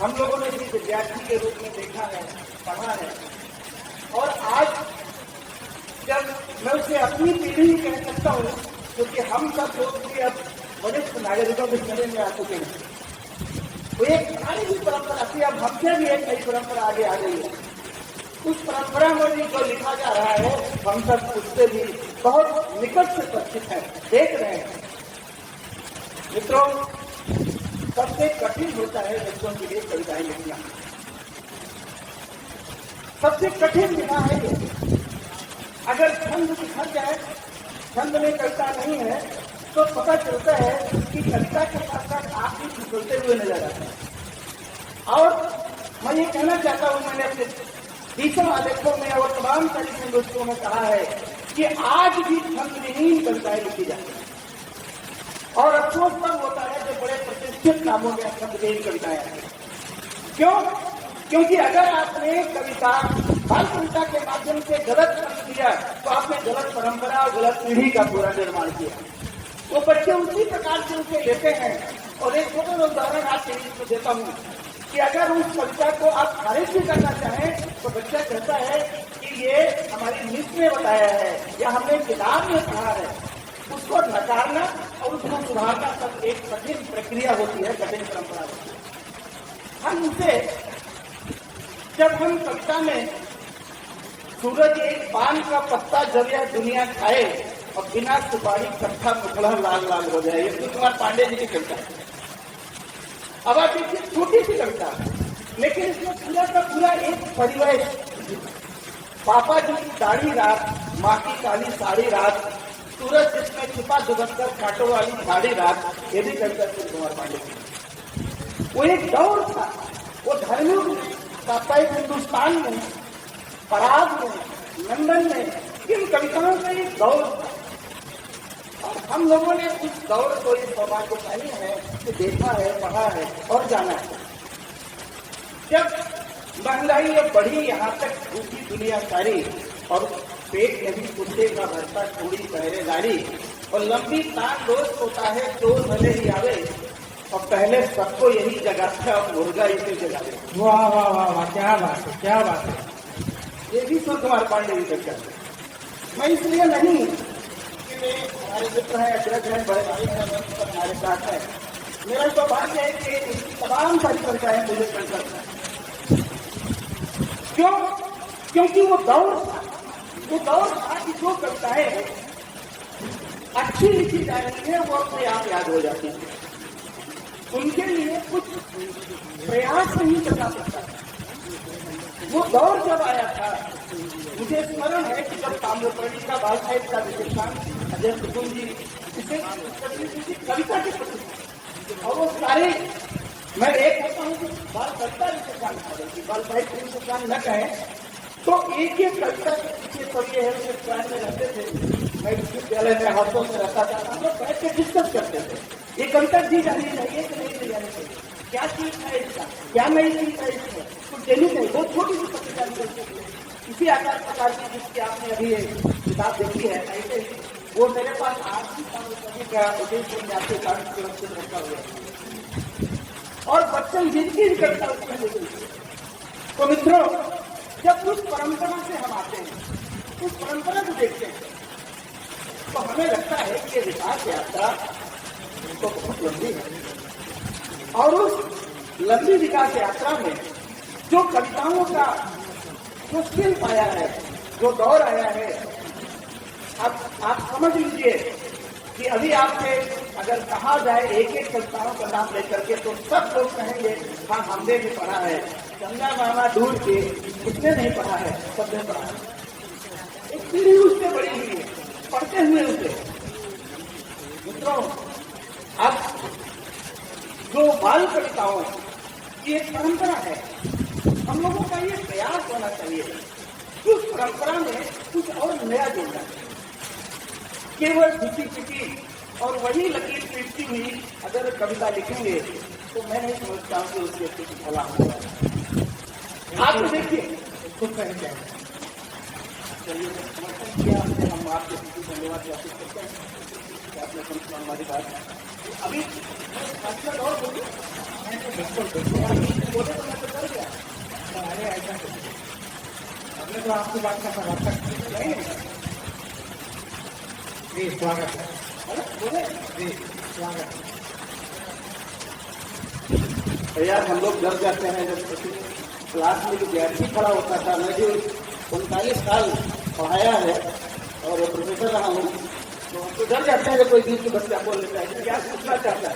हम लोगों ने भी विद्यार्थी के रूप में देखा है, पढ़ा है। और आज जब मैं उसे अपनी पीढ़ी कह सकता हूँ, क्योंकि हम सब लोग भी अब वरिष्ठ नागरिकों के शरीर में आ चुके हैं, वो एक पुरानी ही परंपरा थी, अब हमसे भी एक नई परंपरा आगे आ गई है। उस परंपरा में भी जो लिखा जा रहा है, हम सब उससे भी बहुत निकट से परिचित हैं, देख रहे हैं। मित्रों, सबसे कठिन होता है बच्चों के लिए कविताएं लिखना। सबसे कठिन विधा है ये। अगर छंद सिखा जाए, छंद में कविता नहीं है, तो पता चलता है कि कविता के साथ साथ आप भी फिसलते हुए नजर आते हैं। और मैं ये कहना चाहता हूं, मैंने अपने 20 आलेखों में और तमाम तरीके दोस्तों में कहा है कि आज भी छंदविहीन कविताएं लिखी जाती हैं। और अफसोस तब होता है जो बड़े प्रतिष्ठित नामों में छंदविहीन कविताएं आती हैं। क्यों? क्योंकि अगर आपने कविता बाल कविता के माध्यम से गलत छंद दिया, तो आपने गलत परंपरा और गलत पीढ़ी का पूरा निर्माण किया। वो बच्चे उसी प्रकार से उसे लेते हैं। और एक छोटा उदाहरण आपके बीच देता हूँ कि अगर उस कविता को आप खारिज भी करना चाहें, तो बच्चा कहता है कि ये हमारी नीति में बताया है या हमने किताब में पढ़ा है। उसको नकारना और उसको सुधारना सब एक कठिन प्रक्रिया होती है, कठिन परंपरा होती है। हम उसे जब हम कविता में सूरज एक पान का पत्ता जब यह दुनिया खाए और बिना सुपारी कट्ठा मुखड़ा लाल लाल हो जाए, ये कुमार पांडे जी की कविता है। अब आप देखिए, छोटी सी कविता, लेकिन इसमें पूरा का पूरा एक परिवेश, पापा जी की दाढ़ी रात, माँ की काली साड़ी रात, सूरज जिसमें छिपा दुबक कर कांटों वाली साड़ी रात, ये भी कविता कुमार पांडे की। वो एक दौर था, वो धार्मिक साप्ताहिक हिंदुस्तान में, पराग में, लंदन में, इन कविताओं का एक दौर था। और हम लोगों ने उस दौर को इस सौभाग्यशाली है कि देखा है, पढ़ा है और जाना है। जब महंगाई अब बढ़ी, यहाँ तक भूखी दुनिया सारी, और पेट में भी कुत्ते का भरता थोड़ी पहरेदारी, और लंबी तान रोज होता है तो भले ही आवे, और पहले सबको यही जगह था, मुर्गा इसे जगा दे। वाह वाह वाह वाह, क्या बात है, क्या बात है। ये भी कुमार पांडे जी करते हैं। मैं इसलिए नहीं कि वे हमारे मित्र हैं, अग्रज हैं, बड़े भाई हैं, हमारे साथ है। मेरा सौभाग्य है कि इनकी तमाम सारी कविताएं मुझे पसंद है। क्यों? क्योंकि वो दौर था कि जो कविताएं अच्छी लिखी जा रही है वो अपने आप याद हो जाती है। उनके लिए कुछ प्रयास नहीं करना पड़ता। वो दौर जब आया था, मुझे स्मरण है कि जब ताम्रपर्णी का बाल साहित्य का विशेषांक अजय सुकुम जी इसे कविता के प्रति, और वो सारे, मैं एक कहता हूँ कि बाल कविता विशेषांक, बाल साहित्य विशेषांक न कहें तो एक एक कविता के पीछे सब ये है, उसे प्राण में रहते थे। मैं विश्वविद्यालय में हाथों से रहता था, हम लोग बैठ के डिस्कस करते थे, ये कविता दी जानी चाहिए कि नहीं दी जानी चाहिए, क्या चीज है इसका, क्या नई चीज है इसमें, कुछ देनी चाहिए। बहुत छोटी सी कविता निकलती है, इसी आकार प्रकार की जिसकी आपने अभी ये किताब देखी है, ऐसे ही वो मेरे पास आज भी काम का उद्देश्य में आपके कारण सुरक्षित रखा हुआ है, और बच्चे जिनकी भी कविता उसमें निकली। तो मित्रों, जब उस परंपरा से हम आते हैं, उस परंपरा को देखते हैं, तो हमें लगता है कि ये विकास यात्रा तो बहुत लंबी है। और उस लंबी विकास यात्रा में जो कविताओं का जो शिल्प आया है, जो दौर आया है, अब आप समझ लीजिए कि अभी आपसे अगर कहा जाए एक एक संस्थानों का नाम लेकर के तो सब लोग कहेंगे हाँ हमने भी पढ़ा है। गंगा मामा दूर के किसने नहीं पढ़ा है, सबने पढ़ा है। एक पीढ़ी उससे बड़ी हुई है, पढ़ते हुए उसे। मित्रों, अब जो बाल कविताओं की एक परंपरा है, हम लोगों का ये प्रयास होना चाहिए उस परंपरा में कुछ और नया जोड़ना है। केवल घिसी पिटी और वही लकीर पीटती हुई अगर कविता लिखेंगे तो मैं नहीं समझता हूँ कि उसके कुछ भला होगा। आप तो देखिए खुद कहें क्या चलिए समर्थन किया आपने, हम आपके प्रति धन्यवाद ज्ञापित करते हैं कि आपने समझा हमारी बात। अभी और बोलिए, बोले तो मैं तो कर गया। अरे ऐसा हमने तो आपकी बात का समर्थन नहीं। जी स्वागत है, जी स्वागत है। यार हम लोग डर जाते हैं जब क्लास में विद्यार्थी खड़ा होता था। मैं जो 39 साल पढ़ाया है और प्रोफेसर रहा हूँ, तो डर जाते हैं जब कोई बीच में बच्चा बोल लेता है क्या पूछना चाहता है,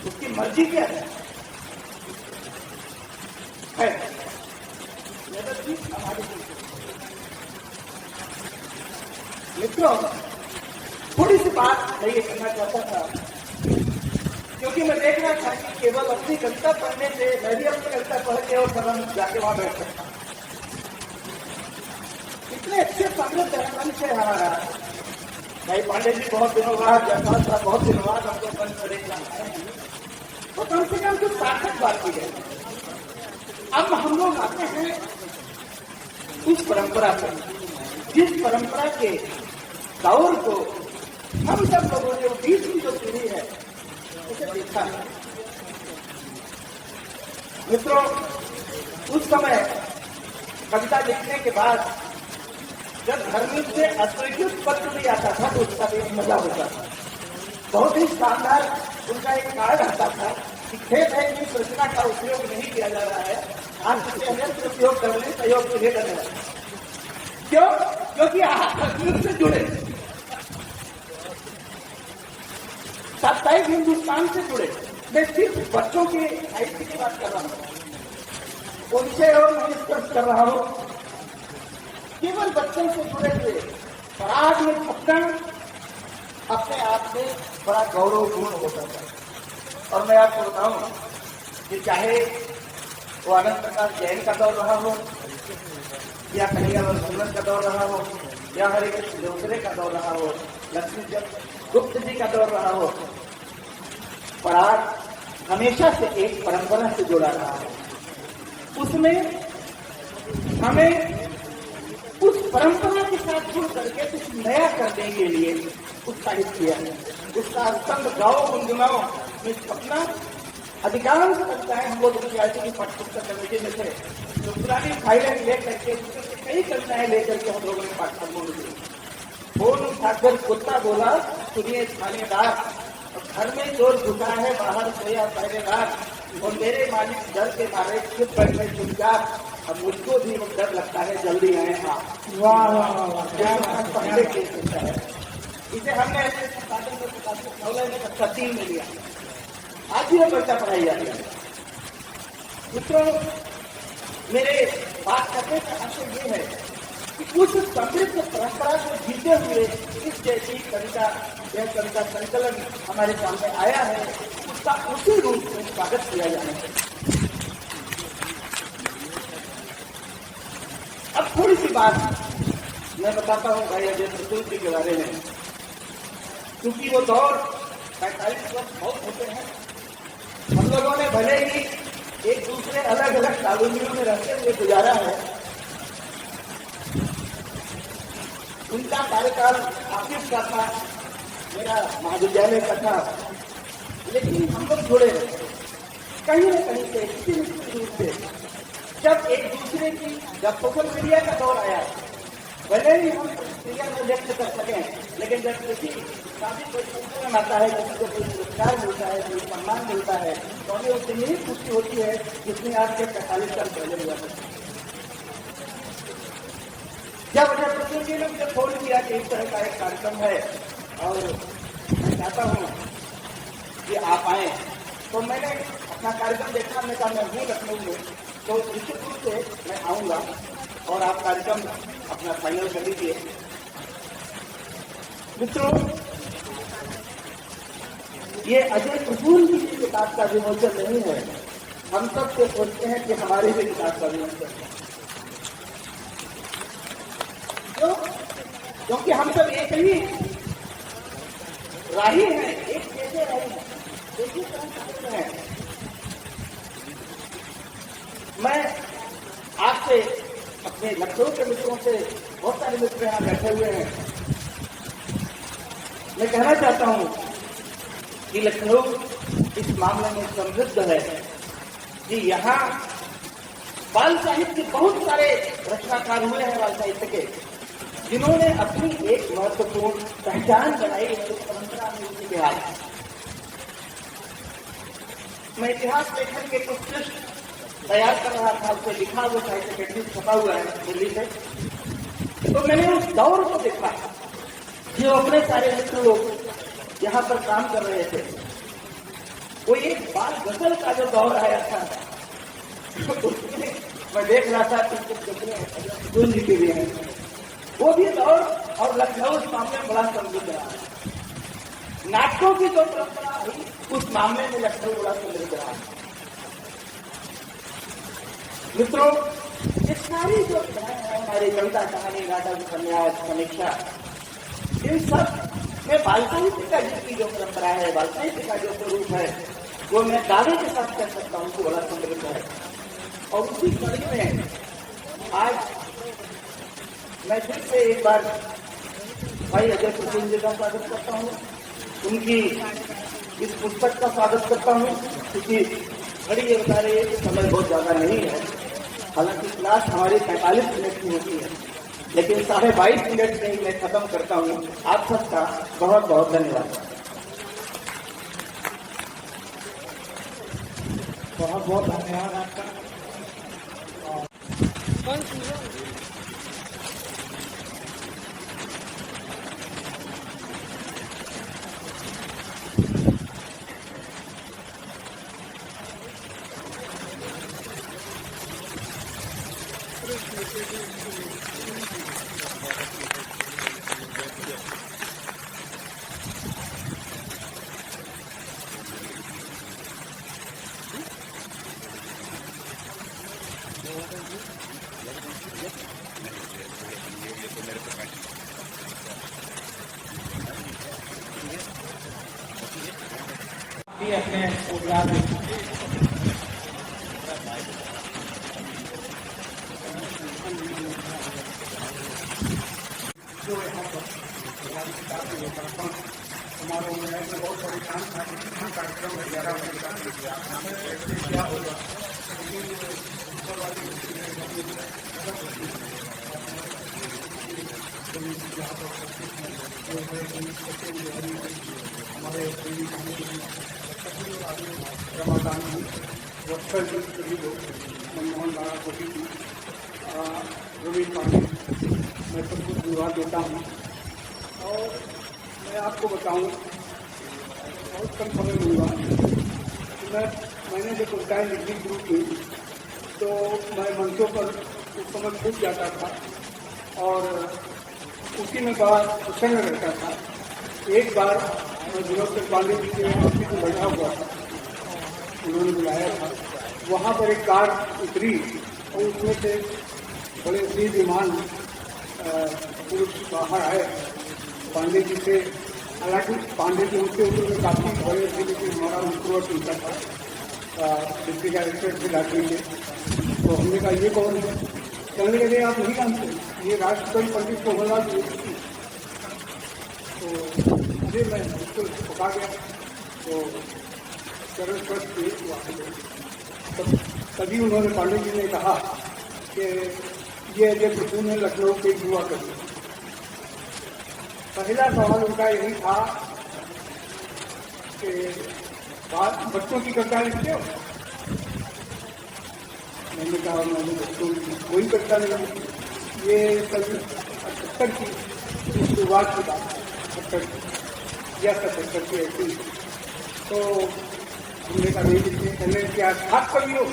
उसकी मर्जी क्या है। हमारी मित्रों, थोड़ी सी बात मैं ये करना चाहता था, क्योंकि मैं देख रहा था कि केवल अपनी कविता पढ़ने से मैं भी अपनी कविता पढ़ के और सदन जाके वहां बैठ सकता। इतने अच्छे संगत मंच है हमारा। भाई पांडे जी बहुत दिनों बाद, जयपाल साहब बहुत दिनों बाद हम लोग मंच पर एक आए हैं, तो कम से कम कुछ सार्थक बात की गई। अब हम लोग आते हैं उस परंपरा पर, जिस परंपरा के दौर को हम सब लोगों ने, बीच की जो पीढ़ी है उसे देखा है। मित्रों, उस समय कविता लिखने के बाद जब घर में से अस्वीकृत पत्र भी आता था तो उसका भी मजा होता था। बहुत ही शानदार उनका एक कार्ड आता था कि खेत है कि रचना का उपयोग नहीं किया जा रहा है, आप किसी अन्य उपयोग करने सहयोग के लिए करने वाले। क्यों? क्योंकि आप अस्वीकृत से जुड़े, साप्ताहिक हिंदुस्तान से जुड़े। मैं सिर्फ बच्चों के साहित्य की बात कर रहा हूं, उनसे और नहीं स्पर्श कर रहा हूं। केवल बच्चों से जुड़े हुए पराग में पकड़ अपने आप में बड़ा गौरवपूर्ण होता था। और मैं आपको बताऊं कि चाहे वो आनंद प्रकाश जैन का दौर रहा हो, या कन्हैयालाल सुमन का दौर रहा हो, या हरे कृष्ण देवसरे का दौर रहा हो, लक्ष्मी गुप्त जी का दौर रहा हो, पराग हमेशा से एक परंपरा से जुड़ा रहा है। उसमें हमें उस परंपरा के साथ जुड़ करके कुछ नया करने के लिए उत्साहित किया है। उसका स्तंभ गाओ गुनगुनाओ में अपना अधिकांश लगता है। हम लोग विद्यार्थी की पाठ्यपुस्तक कमेटी में थे, तो पुरानी फाइलें लेकर के कई कविताएं लेकर के हम लोगों ने पाठ्यक्रमों में दी। फोन उठाकर कुत्ता बोला, सुनिए थानेदार, घर में चोर घुसा है, बाहर सोया पहरेदार, और मेरे मालिक डर के मारे चुप बैठे चुपचाप, अब मुझको भी डर लगता है, जल्दी आए आप। वाह वाह वाह, पहले केस होता है। इसे हमने ऐसे संसाधन में कक्षा 3 में लिया, आज भी वो बच्चा पढ़ाई जाती है। मित्रों, मेरे बात करने का आशय ये है कि उस समृद्ध परंपरा को जीते हुए इस जैसी कविता, यह कविता संकलन हमारे सामने आया है, उसका उसी रूप में स्वागत किया जाना चाहिए। अब थोड़ी सी बात मैं बताता हूँ भाई अजय प्रसूल जी के बारे में, क्योंकि वो दौर 45 वर्ष बहुत होते हैं। हम लोगों ने भले ही एक दूसरे अलग अलग कॉलोनियों में रहते हुए गुजारा है। उनका कार्यकाल ऑफिस का था, मेरा महाविद्यालय का था, लेकिन हम लोग जुड़े रहे कहीं न कहीं से, किसी न किसी रूप से। जब एक दूसरे की, जब सोशल मीडिया का दौर आया, भले ही हम प्रतिक्रिया में व्यक्त कर सकें, लेकिन जब किसी काफी कोई संकलन आता है, किसी को कोई पुरस्कार मिलता है, कोई सम्मान मिलता है, तो हमें उससे यही खुशी होती है जिसमें आज के 45 साल पहले हुआ था। जब अजय प्रसूल जी ने मुझे फोन किया कि इस तरह का एक कार्यक्रम है और चाहता हूँ कि आप आए। तो मैंने अपना कार्यक्रम देखा, मैं कहा मैं हूँ लखनऊ में, तो निश्चित रूप से मैं आऊँगा और आप कार्यक्रम अपना फाइनल कर लीजिए। मित्रों, ये अजय प्रसून की किताब का विमोचन नहीं है, हम सब से सोचते हैं कि हमारी भी किताब का विमोचन है, क्योंकि हम सब एक ही राही हैं, एक जैसे राही हैं, एक ही तरह हैं। मैं आपसे, अपने लखनऊ के मित्रों से, बहुत सारे मित्र यहाँ बैठे हुए हैं, मैं कहना चाहता हूं कि लखनऊ इस मामले में समृद्ध है कि यहाँ बाल साहित्य के बहुत सारे रचनाकार हुए हैं, बाल साहित्य के, जिन्होंने अपनी एक महत्वपूर्ण पहचान बनाई है इस परंपरा में, इस इतिहास। मैं इतिहास लेखन के कुछ पृष्ठ तैयार कर रहा था, उसे लिखा हुआ साहित्य अकेडमी छपा हुआ है दिल्ली से, तो मैंने उस दौर को देखा जो अपने सारे मित्र लोग यहाँ पर काम कर रहे थे। वो एक बाल गजल का जो दौर आया था, मैं देख रहा था कि कुछ गजलें लिखी हुई हैं, वो भी दौर, और लखनऊ इस मामले में बड़ा समृद्ध रहा। नाटकों की जो परंपरा आई, उस मामले में लखनऊ बड़ा समृद्ध रहा। मित्रों, ये सारी जो हमारी कविता, कहानी, नाटक, उपन्यास, समीक्षा, इन सब में बाल साहित्य का जिसकी जो परंपरा है, बाल साहित्य का जो स्वरूप है, वो मैं दावे के साथ कह सकता हूँ कि बड़ा समृद्ध है। और उसी कड़ी में आज मैं फिर से एक बार भाई अजय प्रसून जी का स्वागत करता हूँ, उनकी इस पुस्तक का स्वागत करता हूँ, क्योंकि घड़ी ये बता रही है कि समय बहुत ज्यादा नहीं है। हालांकि क्लास हमारी 45 मिनट की होती है, लेकिन 22.5 मिनट में ही मैं खत्म करता हूँ। आप सबका बहुत बहुत धन्यवाद। बहुत बहुत धन्यवाद आपका। भी अपने प्रोग्राम में जो यहाँ पर समारोह में है, बहुत परेशान था, कार्यक्रम 11 बजे का क्या होगा, हमारे रमाकांत जी, वत्सल जी, सभी लोग, मनमोहन लाल कोटी जी, रवीन पांडे, मैं सबको धन्यवाद देता हूँ। और मैं आपको बताऊँ, बहुत कम समय मिलूँगा कि मैंने जब कविताएँ लिखनी शुरू की तो मैं मंचों पर उस समय छूट जाता था और उसी में बड़ा प्रसन्न रहता था। एक बार मैं विनोद पांडे जी के ऑफिस में बैठा हुआ था, उन्होंने बुलाया था, वहाँ पर एक कार उतरी और उसमें से बड़े विमान पुरुष बाहर आए पांडे जी से। हालांकि पांडे जी उनके ऊपर में काफी बड़े थे, लेकिन हमारा उनको चिंता था डिप्टी डायरेक्टर से लाठी में। तो हमने कहा ये कौन है? कहने लगे आप नहीं जानते, ये राष्ट्रकवि पंडित सोहनलाल जी। तो अरे मैं उसको पका गया, तो चरण स्पर्श किए। तभी उन्होंने पांडे जी ने कहा कि ये अजय प्रसून ने लखनऊ के युवा कवि। पहला सवाल उनका यही था कि बच्चों की कविता लिखते हो? मैंने कहा मैंने बच्चों की कोई कविता नहीं लिखी। ये कभी 78 की शुरुआत की बात है, 78। या 77 की ऐसी। तो हमने कहा नहीं लिखते, कहने क्या खास कभी हो,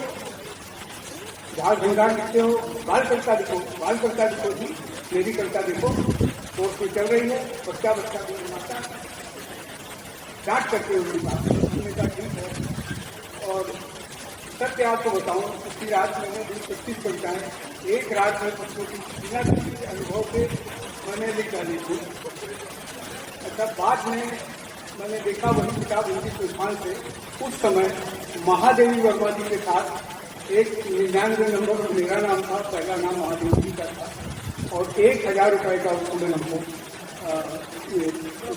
झाड़ झंझाड़ लिखते हो, बाल कविता लिखो, बाल कविता लिखो जी, मेरी कविता देखो, कोर्स में चल रही है, बच्चा बच्चा को माता डांट करके उनकी बात। हमने कहा ठीक है। और सत्य आपको बताऊं, पिछली रात मैंने 25 कविताएं एक रात में बच्चों की बिना किसी अनुभव के मैंने लिख डाली थी। अच्छा, बाद में मैंने देखा वही किताब उनकी तूफान से, उस समय महादेवी वर्मा जी के साथ एक 99 नंबर पर मेरा नाम था, पहला नाम महादेवी जी का था, और 1000 रुपये का उसमें हमको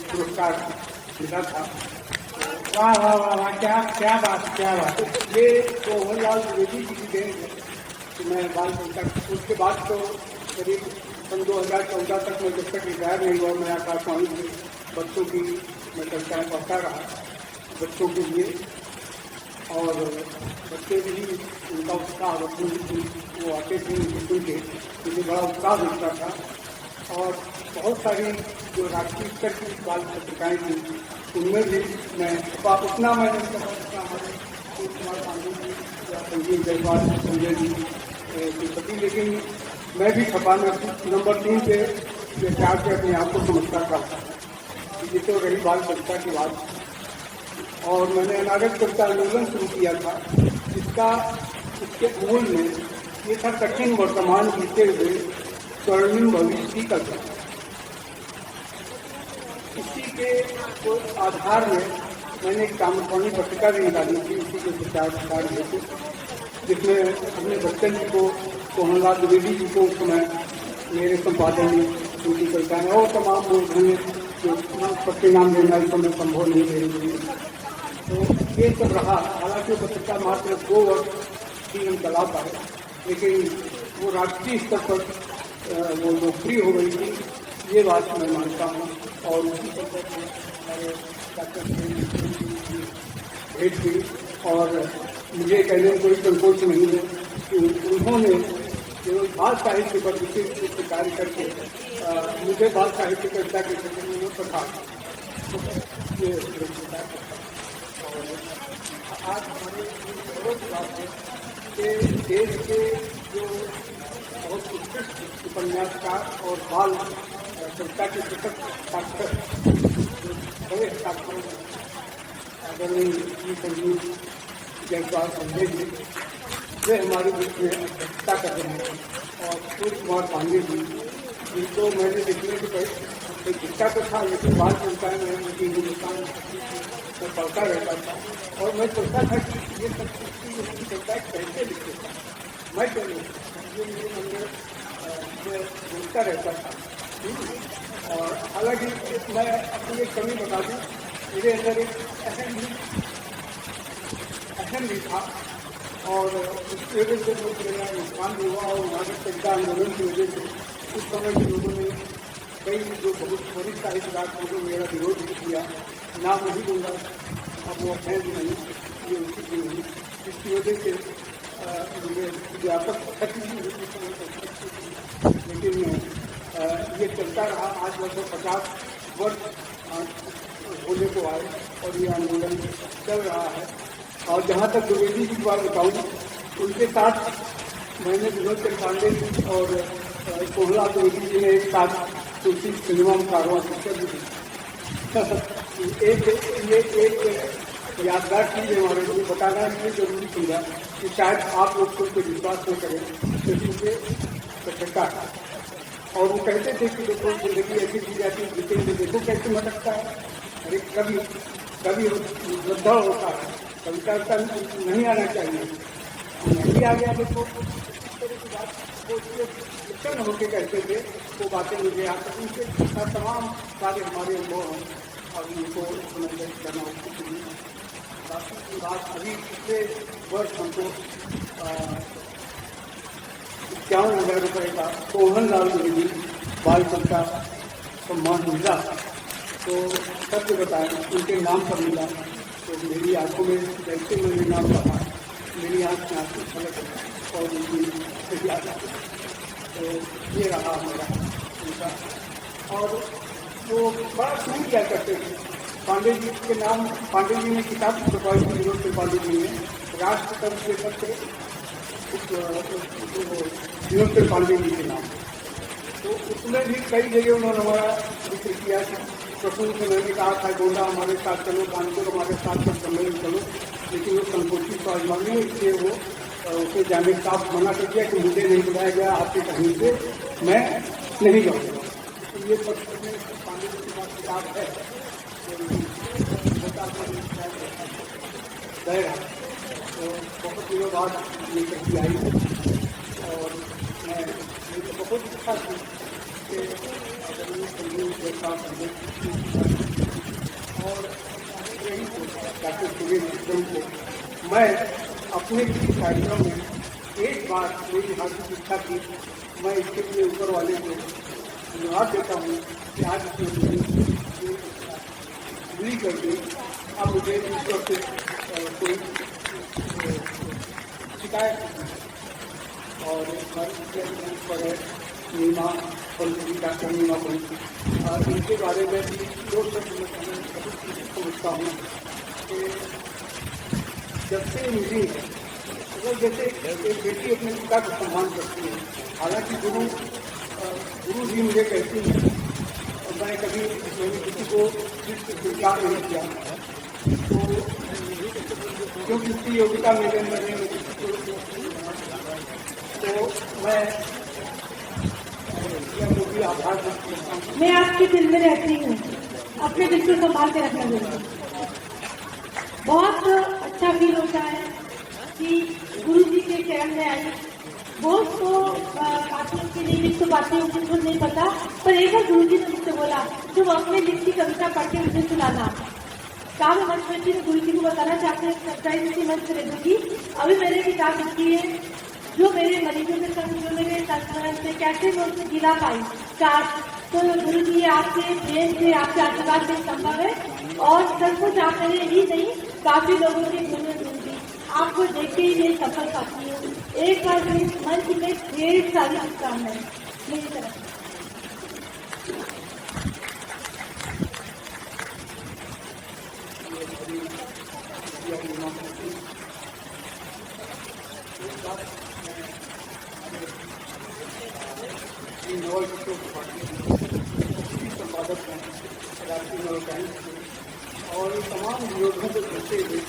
पुरस्कार मिला था। वाह वाह वाह वाह, क्या बात, क्या बात। ये मोहनलाल द्विवेदी जी की देन है कि मैं बाल कविता, उसके बाद तो करीब सन 2014 तक मैं जब तक रिटायर नहीं हुआ, मैं आकाशवाणी में बच्चों की मैं कविताएं पढ़ता रहा बच्चों के लिए, और बच्चे भी उनका उत्साह, वो आते थे सुन के, मुझे बड़ा उत्साह मिलता था। और बहुत सारी जो राष्ट्रीय स्तर की बाल पत्रिकाएं थी, उनमें भी मैं उतना मैंने उतना हमारे कुमार पांडे जी या संजीव जयपाल, संजय जी के प्रति, लेकिन मैं भी छपा में नंबर 3 पे या 4 पे अपने आप को समझता था। ये तो रही बाल कविता की बात। और मैंने अनागत कविता आंदोलन शुरू किया था, जिसका उसके मूल में ये था कठिन वर्तमान बीते हुए स्वर्णिम भविष्य का था। इसी के आधार में मैंने एक कामकानी पत्रिका भी निकाली थी, इसी के प्रचार हेतु, जिसमें अपने बच्चन जी को, मोहनलाल द्विवेदी जी को उस समय मेरे संपादन में उनकी कविताएं और तमाम लोग हुए जो पत्ते नाम लेना इस समय संभव नहीं दे रही। तो ये सब रहा। हालांकि पत्रिका मात्र 2 वर्ष ही हम चला पाए, लेकिन वो राष्ट्रीय स्तर पर वो लोकप्रिय हो गई थी, ये बात मैं मानता हूँ। और उसी पर हमारे भेंट हुई, और मुझे कहने में कोई संकोच नहीं है कि उन्होंने केवल बाल साहित्य पर विशेष रूप से कार्य करके मुझे बाल साहित्य कविता के क्षेत्र में पढ़ा। ये आज हमारे बात है कि देश के जो बहुत उत्कृष्ट उपन्यासकार और बाल कविता के पुस्तक साक्षर बड़े साक्षर आदरणीय संजीव जयपाल, संजय जी, वे हमारे बीच में अध्यक्षता कर रहे हैं, और सूर्य कुमार पांडे जी, जिनको मैंने देखने के पहले शिक्षा तो था, लेकिन बाल कविताएं में उनकी हिंदुस्तान में पढ़ता रहता था, और मैं सोचता था कि ये सब कविताएं कैसे लिखते था, मैं क्यों नहीं, ये मेरे मन में घूमता रहता था। और हालांकि मैं अपनी एक कमी बता दूं, मेरे अंदर एक अहम भी था, और उसकी वजह से लोग मेरा नुकसान भी हुआ, और नागरिक कविता आंदोलन की वजह से उस समय के लोगों ने कई जो बहुत वरिष्ठ साहित्यकार लोगों ने मेरा विरोध भी किया। नाम नहीं दूंगा, अब वो है भी नहीं, ये उनकी भी नहीं, जिसकी वजह से मुझे व्यापक क्षति भी हुई। लेकिन ये चलता रहा। आज लगभग 50 वर्ष होने को आए, और ये आंदोलन चल रहा है। और जहाँ तक द्विवेदी जी की बात बताऊँ, उनके साथ मैंने विनोद चंद्र पांडे जी और मोहनलाल द्विवेदी जी ने एक साथ तुलसी सिनेमा में कारवां पिक्चर भी दी। एक यादगार चीज है हमारे लिए, बताना इसलिए जरूरी समझा कि शायद आप लोग को विश्वास न करें, क्योंकि मुझे सच्चा था। और वो कहते थे कि देखो जिंदगी ऐसी चीज आती है, जीतेंगे देखो कैसे मटकता है। अरे कभी वृद्धा होता है, कविता का नहीं आना चाहिए, नहीं आ गया। देखो इस तरह की बात वो होके कहते थे, वो बातें मुझे यहाँ तक उनके तमाम सारे हमारे अनुभव हैं, और उनको समझ करना बाकी बात। अभी पिछले वर्ष हमको 51,000 रुपये का मोहनलाल द्विवेदी बाल कविता सम्मान मिला। तो सत्य बताएं, उनके नाम पर मिला, तो मेरी आंखों में जैसे मैंने नाम पढ़ा, मेरी आंख में आंसू छलक और उनकी याद आ। तो ये रहा मेरा उनका। और वो बड़ा शुरू किया करते थे, पांडे जी के नाम, पांडे जी ने किताब छपवाई थी विनोद त्रिपाठी जी ने, राष्ट्र कवि के पत्र विनोद त्रिपाठी जी के नाम। तो उसमें भी कई जगह उन्होंने हमारा जिक्र किया कि प्रफुल्ल से मैंने कहा था गोंडा हमारे साथ चलो, कानपुर हमारे साथ सम्मेलन चलो, लेकिन वो संकोची स्वाभिमान नहीं, इसलिए वो उसे जाने का साफ मना कर दिया कि मुझे नहीं बुलाया गया, आपके कहीं से मैं नहीं जाऊँगा। तो ये पत्र में पांडे जी के पास किताब है, गया तो बहुत दिनों बाद ये कहीं आई और मैं मुझे बहुत इच्छा थी कि अगर ये संगीत देखा और यही डॉक्टर सुरेश विक्रम को मैं अपने किसी कार्यक्रम में एक बार मेरी हार्दिक इच्छा थी, मैं इसके लिए ऊपर वाले को धन्यवाद देता हूँ कि आज पूरी करके अब मुझे ईश्वर से कोई शिकायत नहीं। और पर है नीमा पंथी, डॉक्टर नीमा पंथी, इनके बारे में भी दो शब्द मैं समझता हूँ कि जब से मुझे अगर जैसे एक बेटी अपने पिता का सम्मान करती है, हालांकि गुरु जी मुझे कहती हैं, और मैं कभी मैंने किसी को स्वीकार नहीं किया, तो क्योंकि उसकी योग्यता मेरे अंदर नहीं, तो मैं आभार व्यक्त करता हूँ। मैं आपके दिल में रहती हूँ, अपने दिल को संभाल के रखना जरूरी। बहुत अच्छा फील होता है कि गुरु जी के चरण में आई। बहुत तो बातों के लिए लिख तो बातें मुझे नहीं पता, पर एक बार गुरु जी ने मुझसे बोला तुम अपने लिखी कविता पढ़ के मुझे सुनाना। काव्य मंच में गुरु जी को बताना चाहते हैं, सरप्राइज इसी मंच रेडू जी अभी मैंने किताब लिखी है, जो मेरे मरीजों के संग, जो मेरे संस्मरण से कैसे मैं उससे गिला पाई चार, तो गुरु जी आपके प्रेम से, आपके आशीर्वाद से संभव है। और सब कुछ आप मेरे ही नहीं, काफी लोगों के गुरु दी, आपको देख के ही मेरी सफल पाती हूँ। एक बार मेरे मंच में ढेर सारी शुभकामनाएं मेरी तरफ से। संपादक हैं राष्ट्रीय नव टाइम्स के, और तमाम विरोधों को देखते हुए,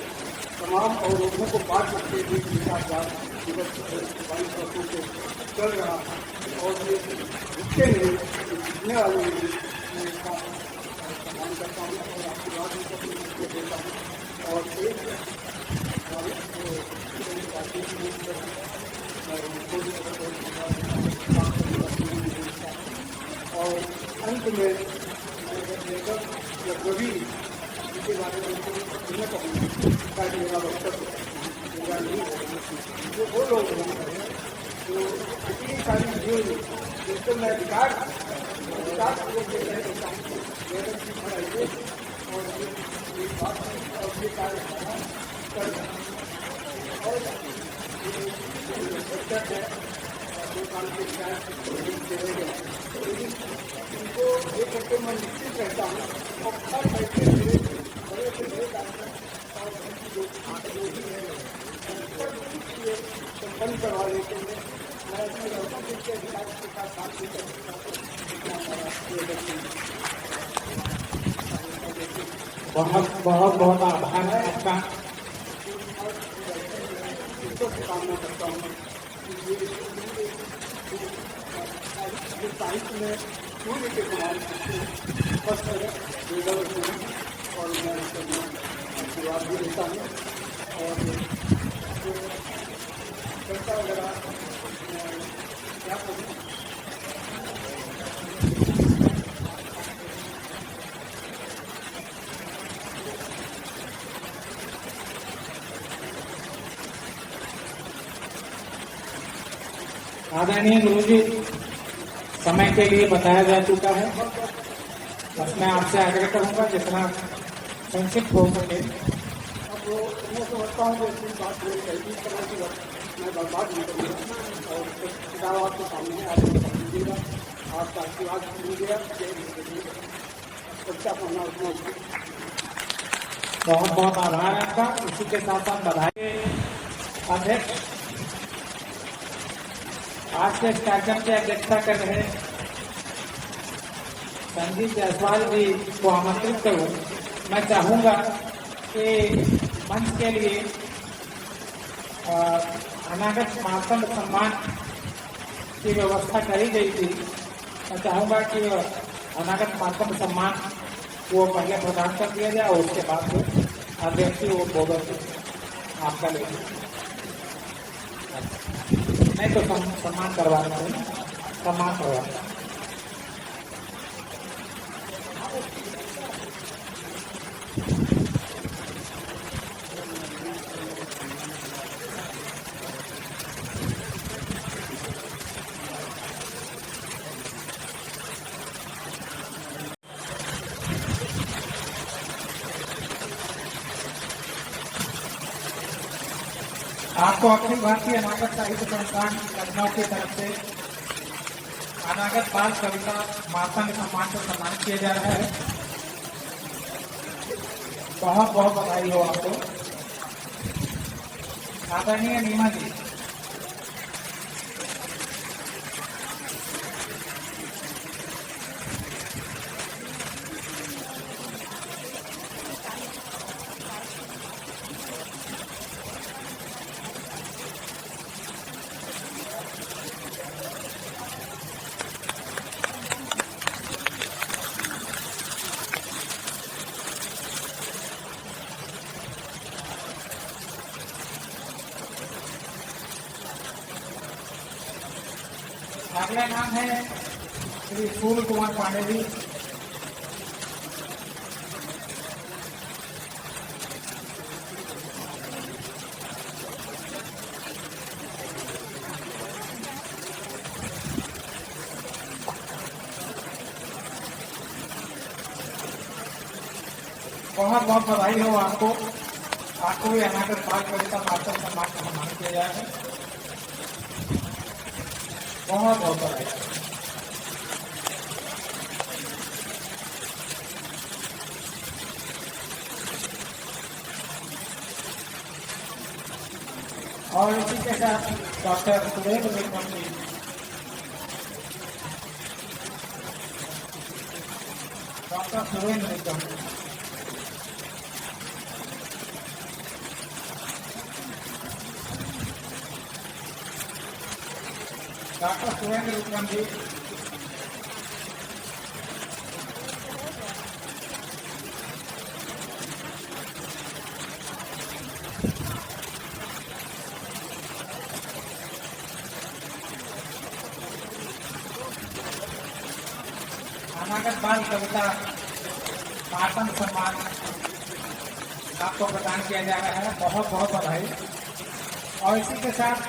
तमाम अवरोधों को पार करते हुए विकास दिवस 22 वर्षों से चल रहा है, और ये जितने नहीं जीतने वाले मैं इसका सम्मान करता हूँ और आशीर्वाद उनको देता हूँ। और एक और अंत में लेखक या कवि जिनके बारे में मैं कहूँगा, शायद मेरा वक्तव्य मेरा नहीं है, जो वो लोग हैं जो इतनी सारी चीज़ें जिनको मैं विकास पूर्वक देता हूँ, लेखक की पढ़ाई और ये बात और ये कार्य कर रहा है। और शिक्षक है, 2 साल के उनको एक हफ्ते में निश्चित रहता हूँ, और हर बैठे मेरे बड़े से बड़े कार्यक्रम और जो भी है संपन्न करवा लेते हैं। मैं अपने लड़कों के अधिकारी के साथ बात भी कर सकता बहुत बहुत बहुत आभार है आपका। कामना करता हूँ साहित्य में सूर्य के समान स्पष्ट है, और मैं आशीर्वाद भी देता हूँ। और चर्चा वगैरह क्या करूँ, आदरणीय गुरु जी, समय के लिए बताया जा चुका है, बस मैं आपसे आग्रह करूंगा जितना संक्षिप्त हो सके। अब मैं समझता हूँ कि अपनी बात मेरी कहीं तरह की मैं बर्बाद नहीं करूँगा, और किताब आपके सामने आप दीजिएगा, आपका आशीर्वाद लीजिएगा, बच्चा पढ़ना उतना बहुत बहुत आभार आपका। इसी के साथ साथ बधाई। अध्यक्ष आज के इस कार्यक्रम की अध्यक्षता कर रहे संजीव जायसवाल जी को आमंत्रित करूं। मैं चाहूंगा कि मंच के लिए अनागत मातंग सम्मान की व्यवस्था करी गई थी। मैं चाहूंगा कि अनागत मातंग सम्मान वो पहले प्रदान कर दिया जाए और उसके बाद फिर अध्यक्ष वो बोधन आपका ले नहीं तो सम्मान करवा रहा हूँ, सम्मान करवा रहा हूँ। आपको अखिल भारतीय अनागत साहित्य संस्थान लखनऊ की तरफ से अनागत बाल कविता मातंग सम्मान से सम्मानित किया जा रहा है। बहुत बहुत बधाई हो आपको। आदरणीय नीमा जी, अगला नाम है श्री सूर्य कुमार पांडे जी। बहुत बहुत बधाई हो आपको। आपको भी अनागत बाल कविता मातंग सम्मान का सम्मान किया जाएगा। बहुत बहुत बधाई। और इसी के साथ doctor Surendra Vikram ji, doctor Surendra Vikram doctor Surendra Vikram ji, अनागत बाल कविता मातंग सम्मान आपको प्रदान किया जा रहा है। बहुत बहुत बधाई। और इसी के साथ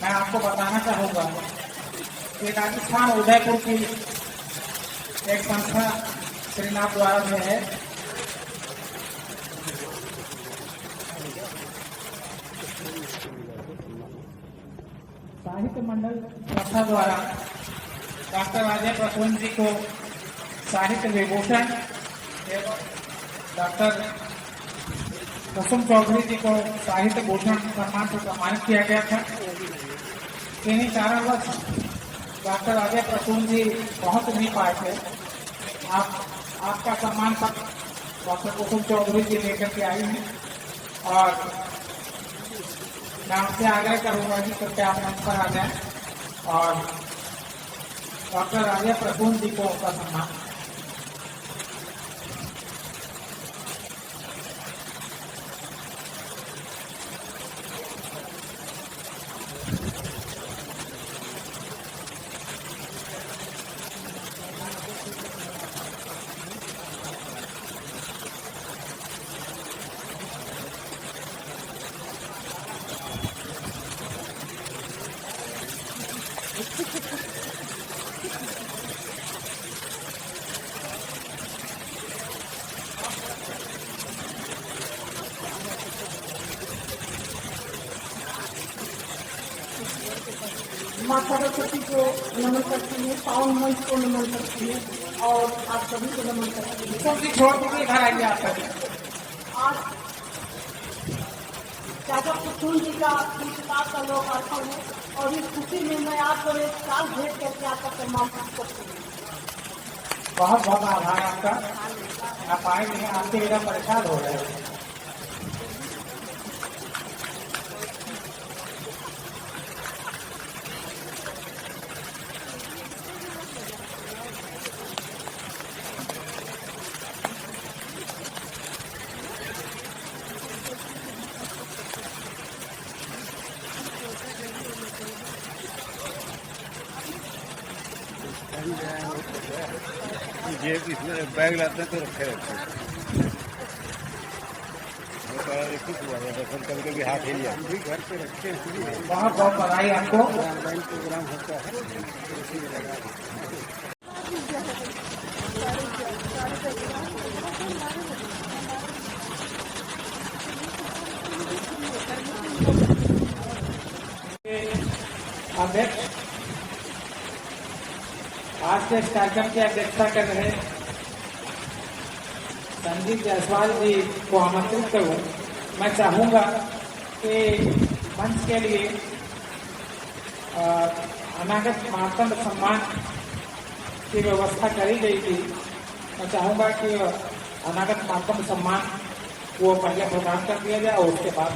मैं आपको बताना चाहूंगा कि राजस्थान उदयपुर की एक संस्था श्रीनाथ द्वारा जो है साहित्य मंडल संस्था द्वारा डॉक्टर अजय प्रसून जी को साहित्य विभूषण एवं डॉक्टर कुसुम चौधरी जी को साहित्य भूषण सम्मान से सम्मानित किया गया था। इन्हीं कारणवश डॉक्टर अजय प्रसून जी पहुंच नहीं पाए थे। आपका सम्मान पत्र डॉक्टर कुसुम चौधरी जी लेकर के आई हैं और मैं आपसे आग्रह करूंगा कि कृपया आप मंच पर आ जाए और डॉक्टर अजय प्रसून जी को उनका सम्मान। माँ सरस्वती को नमन करती हूँ, पावन मंच को नमन करती हूँ और आप सभी को नमन करती हूँ। कुसुम जी छोड़ दीजिए, इधर आइए आप सभी। आज चाचा कुसुम जी का किताब का लोकार्पण है और इस खुशी में मैं आपको एक साल भेंट करके आपका सम्मान करती हूँ। बहुत बहुत आभार आपका, आप आए नहीं, आपके बिना परेशान हो रहे हैं। ये इसमें बैग लाते हैं तो रखे रहते हैं। कभी कभी हाथ हिल जाते हैं, घर पे रखते हैं। बहुत बहुत बधाई आपको। ऑनलाइन प्रोग्राम होता है। अध्यक्ष आज के इस कार्यक्रम की अध्यक्षता कर रहे संजीव जायसवाल जी को आमंत्रित करूं। मैं चाहूंगा कि मंच के लिए अनागत मातंड सम्मान की व्यवस्था करी गई थी। मैं चाहूंगा कि अनागत मातंड सम्मान वो पहले प्रदान कर दिया जाए और उसके बाद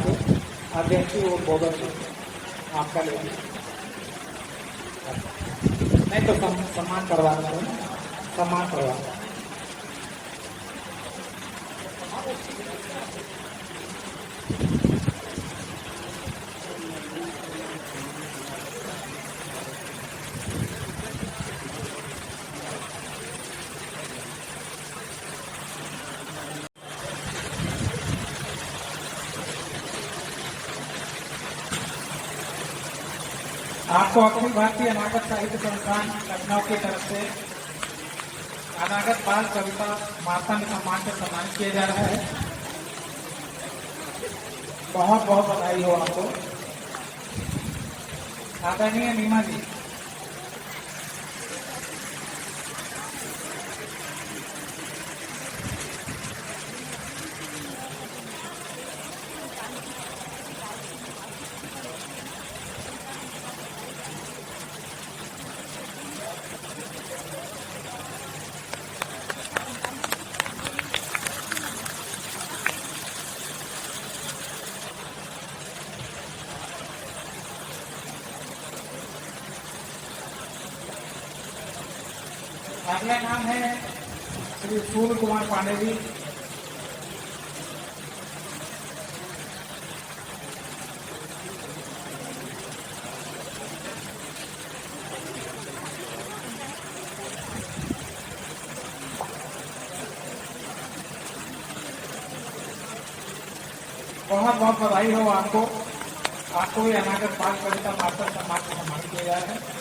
अध्यक्ष वो बोधन आपका ले नहीं तो सम्मान करवा रहा हूँ, सम्मान करवा। आपको अखिल भारतीय अनागत साहित्य संस्थान लखनऊ की तरफ से अनागत बाल कविता मातंड सम्मान से सम्मानित किया जा रहा है। बहुत बहुत बधाई हो आपको। आदरणीय नीमा जी, अगला नाम है श्री सूर्य कुमार पांडे जी। बहुत बहुत बधाई हो आपको। आपको भी अनागत बाल कविता मास्टर सम्मान से सम्मानित किया जा रहा है।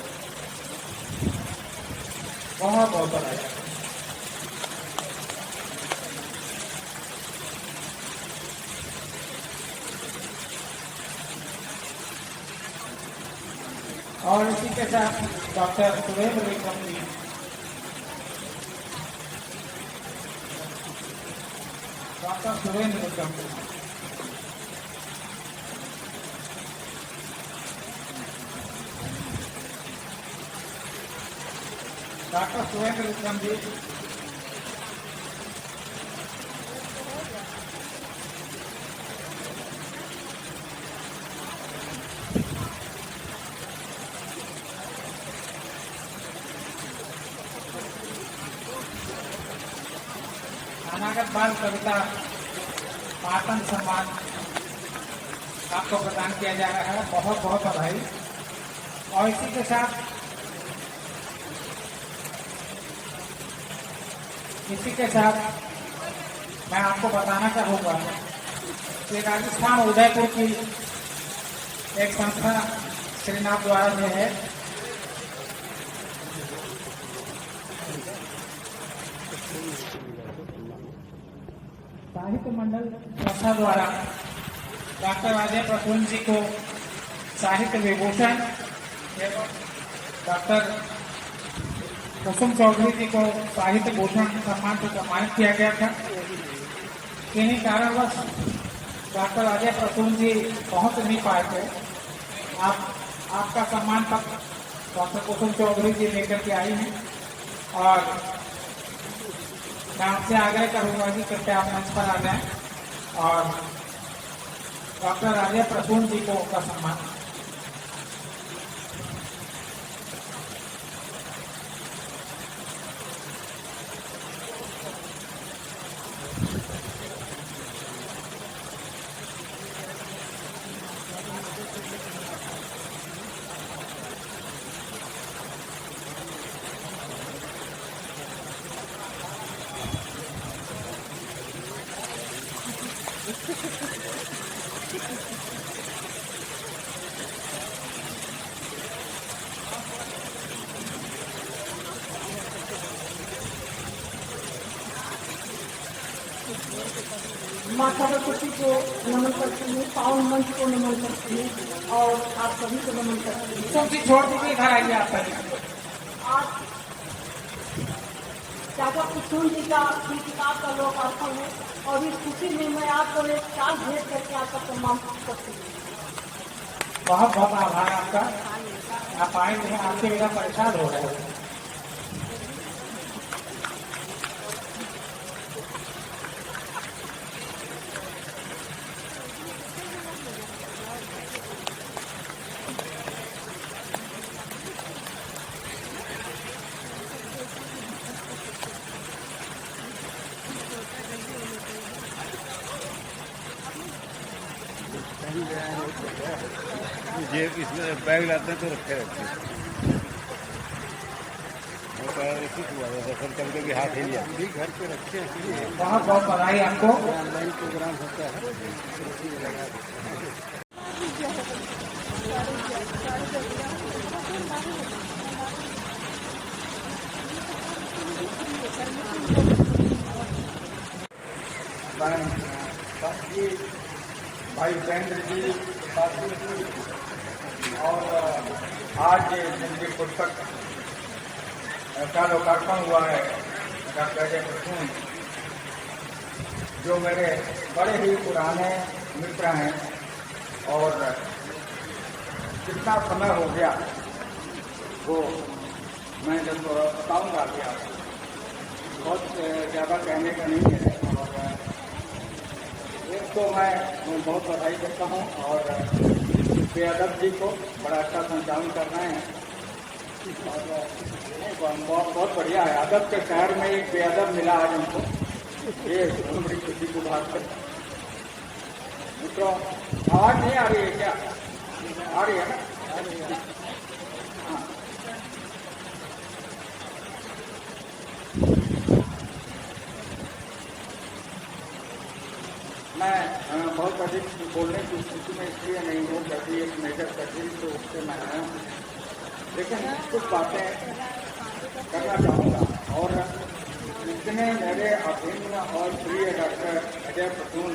बहुत बहुत बधाई। और इसी के साथ doctor Surendra Vikram ji, doctor Surendra Vikram ji, doctor Surendra Vikram ji, अनागत बाल कविता मातंड सम्मान आपको प्रदान किया जा रहा है। बहुत बहुत बधाई। और इसी के साथ मैं आपको बताना चाहूंगा कि राजस्थान उदयपुर की एक संस्था श्रीनाथ द्वारा जो है साहित्य मंडल संस्था द्वारा डॉक्टर अजय प्रफुल्ल जी को साहित्य विभूषण एवं डॉक्टर कुसुम चौधरी जी को साहित्य भूषण सम्मान से सम्मानित किया गया था। किन्हीं कारणवश डॉक्टर अजय प्रसून जी पहुंच नहीं पाए थे। आपका सम्मान पत्र डॉक्टर कुसुम चौधरी जी लेकर के आई हैं और मैं आपसे आग्रह करूंगा कि कृपया आप मंच पर आ जाएं और डॉक्टर अजय प्रसून जी को उनका सम्मान। माता सरस्वती को नमन करती हूँ, पावन मंच को नमन करती हूँ और आप सभी को नमन करती हूँ। सब चीज छोड़ दीजिए, घर आइए आप पहले। आज चाचा कुसुम जी का भी किताब का लोकार्पण है और इस खुशी में मैं आपको एक चार्ज भेज करके आपका सम्मान करती हूँ। बहुत बहुत आभार आपका। आप आए हैं, आपके बिना परेशान हो रहे हैं। ये इसमें बैग लाते हैं तो रखे सफर करके भी हाथ हिल जाते भी घर पे रखे हैं। बहुत बहुत बधाई आपको। ऑनलाइन प्रोग्राम होता है। भाई उपेंद्र जी, साथी जी और आज जिनकी पुस्तक का लोकार्पण हुआ है डॉक्टर अजय प्रसून, जो मेरे बड़े ही पुराने मित्र हैं और कितना समय हो गया वो मैं जब बताऊंगा कि आप बहुत ज़्यादा कहने का नहीं है। और एक तो मैं बहुत बधाई देता हूँ और बेअदब जी को बड़ा अच्छा संचालन कर रहे हैं और बहुत बढ़िया है। अदब के शहर में एक बेअदब मिला आज हमको, ये बड़ी खुशी की बात है। मित्रों, आवाज नहीं आ रही है क्या? आ रही है ना? हाँ। मैं बहुत अधिक बोलने की स्थिति में इसलिए नहीं हूँ क्योंकि एक मेजर तकलीफ तो उससे मैं आया हूँ, लेकिन कुछ बातें करना चाहूँगा। और इतने मेरे अभिन्न और प्रिय डॉक्टर अजय प्रसून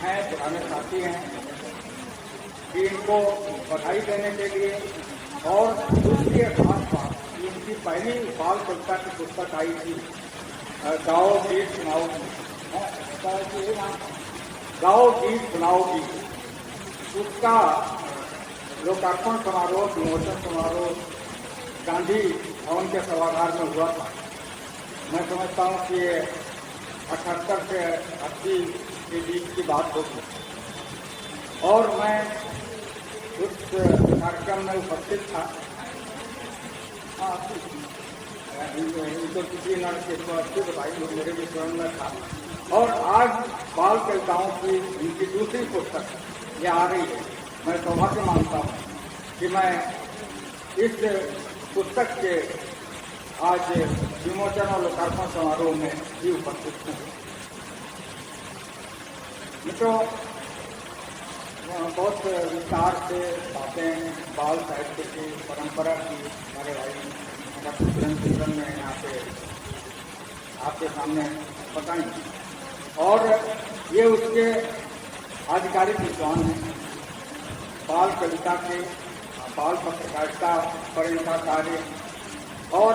हैं, पुराने साथी हैं, कि इनको बधाई देने के लिए। और दूसरी खास बात, इनकी पहली बाल कविता की पुस्तक आई थी गाओ गीत सुनाओ, गाओ गीत सुनाओगी, उसका लोकार्पण समारोह, विमोचन समारोह गांधी भवन के सभागार में हुआ था। मैं समझता हूँ कि ये 78 से 80 के बीच की बात होगी और मैं उस कार्यक्रम में उपस्थित था। इनको किसी न अच्छी बताई, मेरे भी स्वयं में था। और आज बाल कविताओं की इनकी दूसरी पुस्तक ये आ रही है। मैं सौभाग्य मानता हूँ कि मैं इस पुस्तक के आज विमोचन और लोकार्पण समारोह में भी उपस्थित हूँ। मित्रों, बहुत विस्तार से बातें बाल साहित्य की परंपरा की हमारे भाई डॉक्टर किरण ने यहाँ पे आपके सामने बताई और ये उसके आधिकारिक विद्वान हैं। बाल कविता के बाल पत्रकारिता पर इनका कार्य और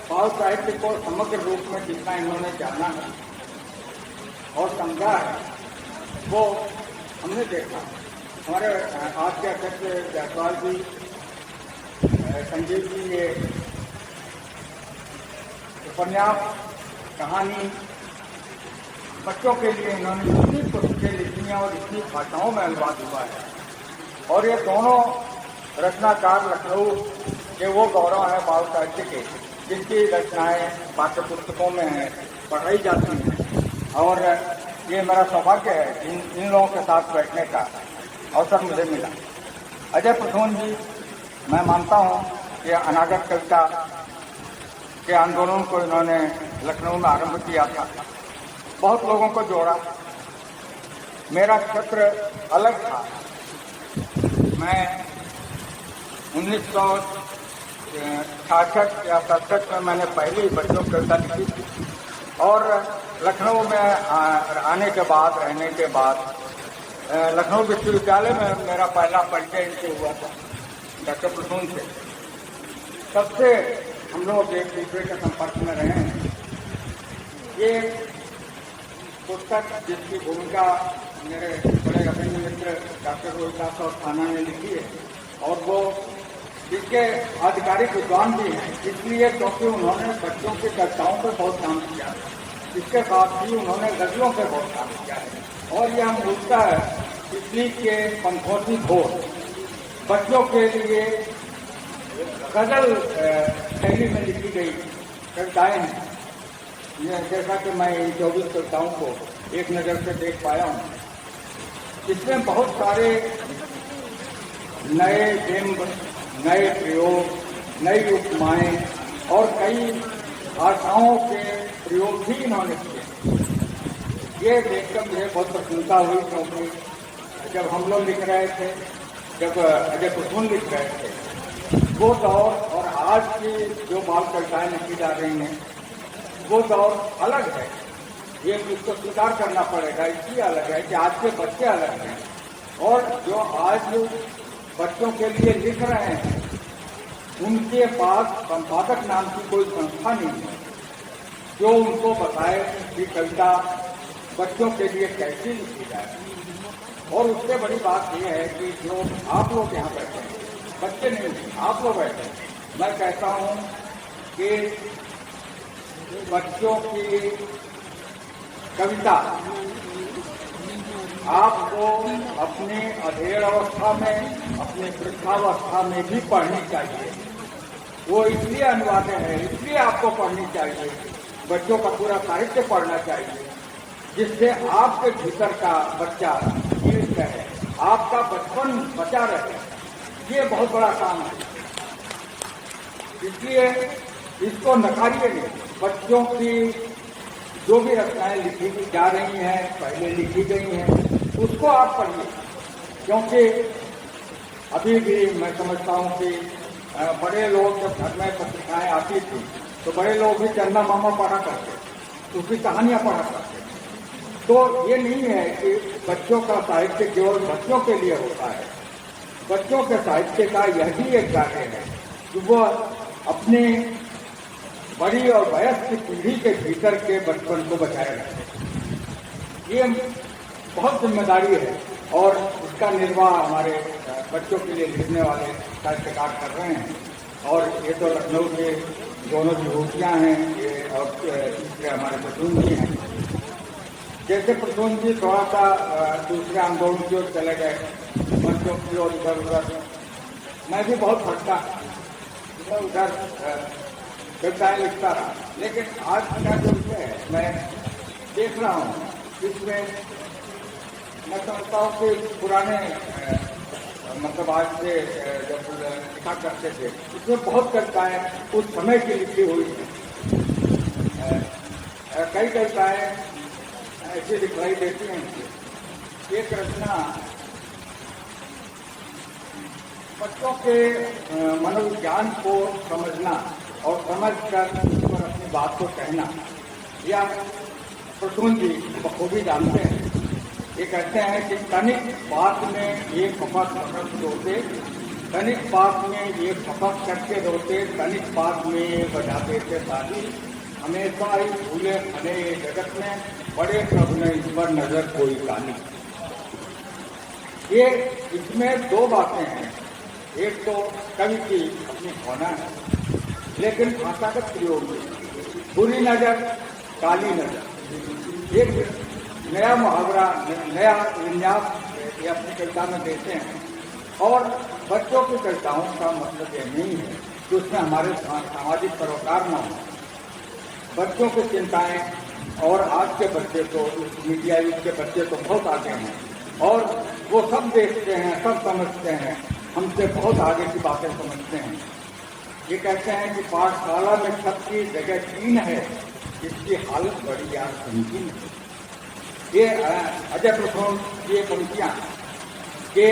बाल साहित्य को समग्र रूप में जितना इन्होंने जाना है और समझा है वो हमने देखा। हमारे आज के अध्यक्ष जायसवाल जी, संजीव जी, ये उपन्यास, कहानी बच्चों के लिए इन्होंने इतनी पुस्तकें लिखी हैं और इतनी भाषाओं में अनुवाद हुआ है। और ये दोनों रचनाकार लखनऊ के वो गौरव है बाल साहित्य के, जिनकी रचनाएं पाठ्य पुस्तकों में हैं, पढ़ाई जाती हैं। और ये मेरा सौभाग्य है इन लोगों के साथ बैठने का अवसर मुझे मिला। अजय प्रसून जी, मैं मानता हूँ कि अनागत कविता के आंदोलन को इन्होंने लखनऊ में आरंभ किया था, बहुत लोगों को जोड़ा। मेरा क्षेत्र अलग था। मैं 1966 या 67 में मैंने पहली बच्चों की कविता लिखी थी और लखनऊ में आने के बाद, रहने के बाद लखनऊ विश्वविद्यालय में मेरा पहला परिचय इनसे हुआ था, डॉक्टर प्रसून से। तब से हम लोग एक दूसरे के संपर्क में रहे हैं। ये पुस्तक जिसकी भूमिका मेरे बड़े अभिन्न मित्र डॉक्टर रोहिदास और थाना ने लिखी है और वो इसके आधिकारिक विद्वान भी हैं, इसलिए क्योंकि उन्होंने बच्चों की कविताओं पर बहुत काम किया है। इसके साथ ही उन्होंने गजलों पर बहुत काम किया है और यह मूलतः इसलिए के पंखोती घोर बच्चों के लिए गजल शैली में लिखी गई कविताएं हैं। जैसा कि मैं इन 24 कविताओं को एक नज़र से देख पाया हूँ, इसमें बहुत सारे नए बिंब, नए प्रयोग, नई उपमाएं और कई भाषाओं के प्रयोग भी इन्होंने किए। ये देखकर मुझे बहुत प्रसन्नता हुई, क्योंकि जब हम लोग लिख रहे थे, जब अजय प्रसून लिख रहे थे, वो दौर और आज की जो बाल कविताएं लिखी जा रही हैं वो दौर अलग है। ये इसको स्वीकार करना पड़ेगा, इसलिए अलग है कि आज के बच्चे अलग हैं और जो आज बच्चों के लिए लिख रहे हैं उनके पास संपादक नाम की कोई संस्था नहीं है जो उनको बताए कि कविता बच्चों के लिए कैसी लिखी जाए। और उससे बड़ी बात यह है कि जो आप लोग यहाँ बैठे हैं, बच्चे नहीं, आप लोग बैठे हैं, मैं कहता हूँ कि बच्चों की कविता आपको अपने अधेड़ अवस्था में, अपने वृद्धावस्था में भी पढ़नी चाहिए। वो इसलिए अनिवार्य है, इसलिए आपको पढ़नी चाहिए। बच्चों का पूरा साहित्य पढ़ना चाहिए, जिससे आपके भीतर का बच्चा जीवित रहे, आपका बचपन बचा रहे। ये बहुत बड़ा काम है, इसलिए इसको नकारिए नहीं। बच्चों की जो भी रचनाएं लिखी जा रही हैं, पहले लिखी गई हैं, उसको आप पढ़िए। क्योंकि अभी भी मैं समझता हूँ कि बड़े लोग जब घर में पत्रिकाएं आती थी तो बड़े लोग भी चंदा मामा पढ़ा करते, उसकी कहानियां पढ़ा करते। तो ये नहीं है कि बच्चों का साहित्य केवल बच्चों के लिए होता है। बच्चों के साहित्य का यही एक कार्य है कि वो अपने बड़ी और वयस्क पीढ़ी के भीतर के बचपन को बचाए रखें। ये बहुत जिम्मेदारी है और उसका निर्वाह हमारे बच्चों के लिए लिखने वाले साहित्यकार कर रहे हैं। और ये तो लखनऊ के दोनों विभूतियाँ हैं, ये और तीसरे हमारे प्रसून जी हैं। जैसे प्रसून जी थोड़ा सा दूसरे आंदोलन की ओर चले गए, बच्चों की ओर इधर उधर, मैं भी बहुत भटका, इधर उधर कविताएं लिखता रहा। लेकिन आज का जो विषय है मैं देख रहा हूँ, इसमें मैं समझता हूँ कि पुराने मतलब आज से जब लिखा करते थे, इसमें बहुत कविताएं उस समय की लिखी हुई थी। कई कविताएं ऐसी दिखाई देती हैं। एक रचना बच्चों के मनोविज्ञान को समझना और समझकर उस पर अपनी बात को कहना, या प्रसून जी बखूबी जानते हैं। ये कहते हैं कि तनिक बात में एक वफा समझ होते तनिक पास में ये खपक करके रोते, तनिक पास में ये बजाते थे ताली। हमेशा ही भूले भले ये जगत में, बड़े प्रभु ने इस पर नजर कोई काली। ये इसमें दो बातें हैं। एक तो कवि की अपनी भावना है, लेकिन भाषा का प्रयोग बुरी नजर, काली नजर। एक नया मुहावरा, नया विन्यास ये अपनी कविता में देते हैं। और बच्चों की कविताओं का मतलब ये नहीं है कि उसमें हमारे सामाजिक सरोकार न हो। बच्चों की चिंताएं, और आज के बच्चे तो मीडिया युग के बच्चे तो बहुत आगे हैं और वो सब देखते हैं, सब समझते हैं, हमसे बहुत आगे की बातें समझते हैं। ये कहते हैं कि पाठशाला में सबकी जगह कीन है, इसकी हालत बड़ी यार संकीर्ण है। ये अजय प्रसून की ये पंक्तियां कि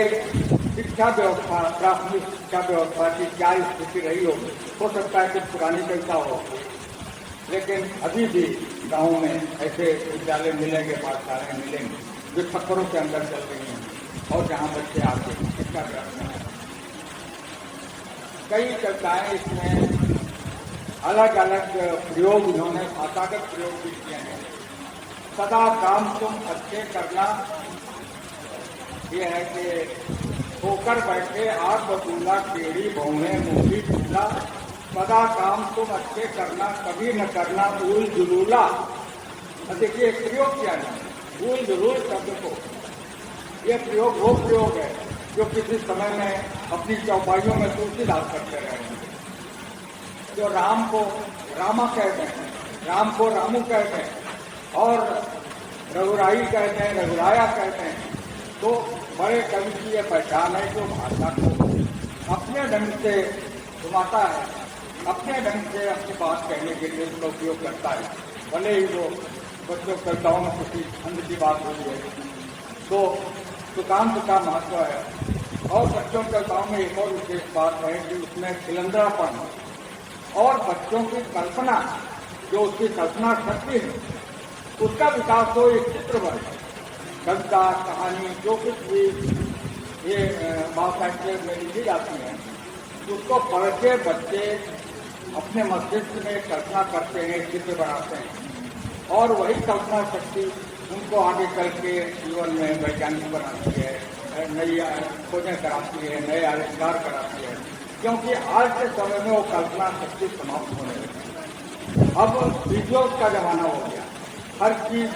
शिक्षा व्यवस्था, प्राथमिक शिक्षा व्यवस्था की क्या स्थिति रही हो सकता है कि पुरानी कविता हो, लेकिन अभी भी गाँव में ऐसे विद्यालय मिलेंगे, पाठशालाएं मिलेंगे जो छप्परों के अंदर चल रही हैं और जहाँ बच्चे आके शिक्षा प्राप्त हैं। कई कविताएं इसमें अलग अलग प्रयोग, इन्होंने भाषागत प्रयोग भी किए हैं। सदा काम तुम अच्छे करना, ये है कि होकर बैठे आग बबूला टेढ़ी भौने मूली चूल्हा। सदा काम तुम अच्छे करना, कभी न करना उल जुलूला। देखिए प्रयोग क्या है, उल जुलूल शब्द को, ये प्रयोग वो प्रयोग है जो किसी समय में अपनी चौपाइयों में तुलसीदास करते रहे हैं। जो राम को रामा कहते हैं, राम को रामू कहते हैं और रघुराई कहते हैं, रघुराया कहते हैं। तो बड़े कवि की यह पहचान है जो भाषा को अपने ढंग से घुमाता है, अपने ढंग से अपनी बात कहने के लिए उसका उपयोग करता है। भले ही वो बच्चों कविताओं में किसी छंद की बात हुई है तो सुकांत का महत्व है। और बच्चों कविताओं में एक और विशेष बात है कि उसमें खिलंद्रापन और बच्चों की कल्पना, जो उसकी कल्पना शक्ति है, उसका विकास हो। एक चित्र बने, कविता, कहानी, जो कुछ भी ये बात साहित्य में लिखी जाती है, उसको पढ़ के बच्चे अपने मस्तिष्क में कल्पना करते हैं, चित्र बनाते हैं और वही कल्पना शक्ति उनको आगे चल के जीवन में वैज्ञानिक बनाती है, नई खोजें कराती है, नए आविष्कार कराती है। क्योंकि आज के समय में वो कल्पना शक्ति समाप्त होने लगी। अब वीडियोज का जमाना हो गया, हर चीज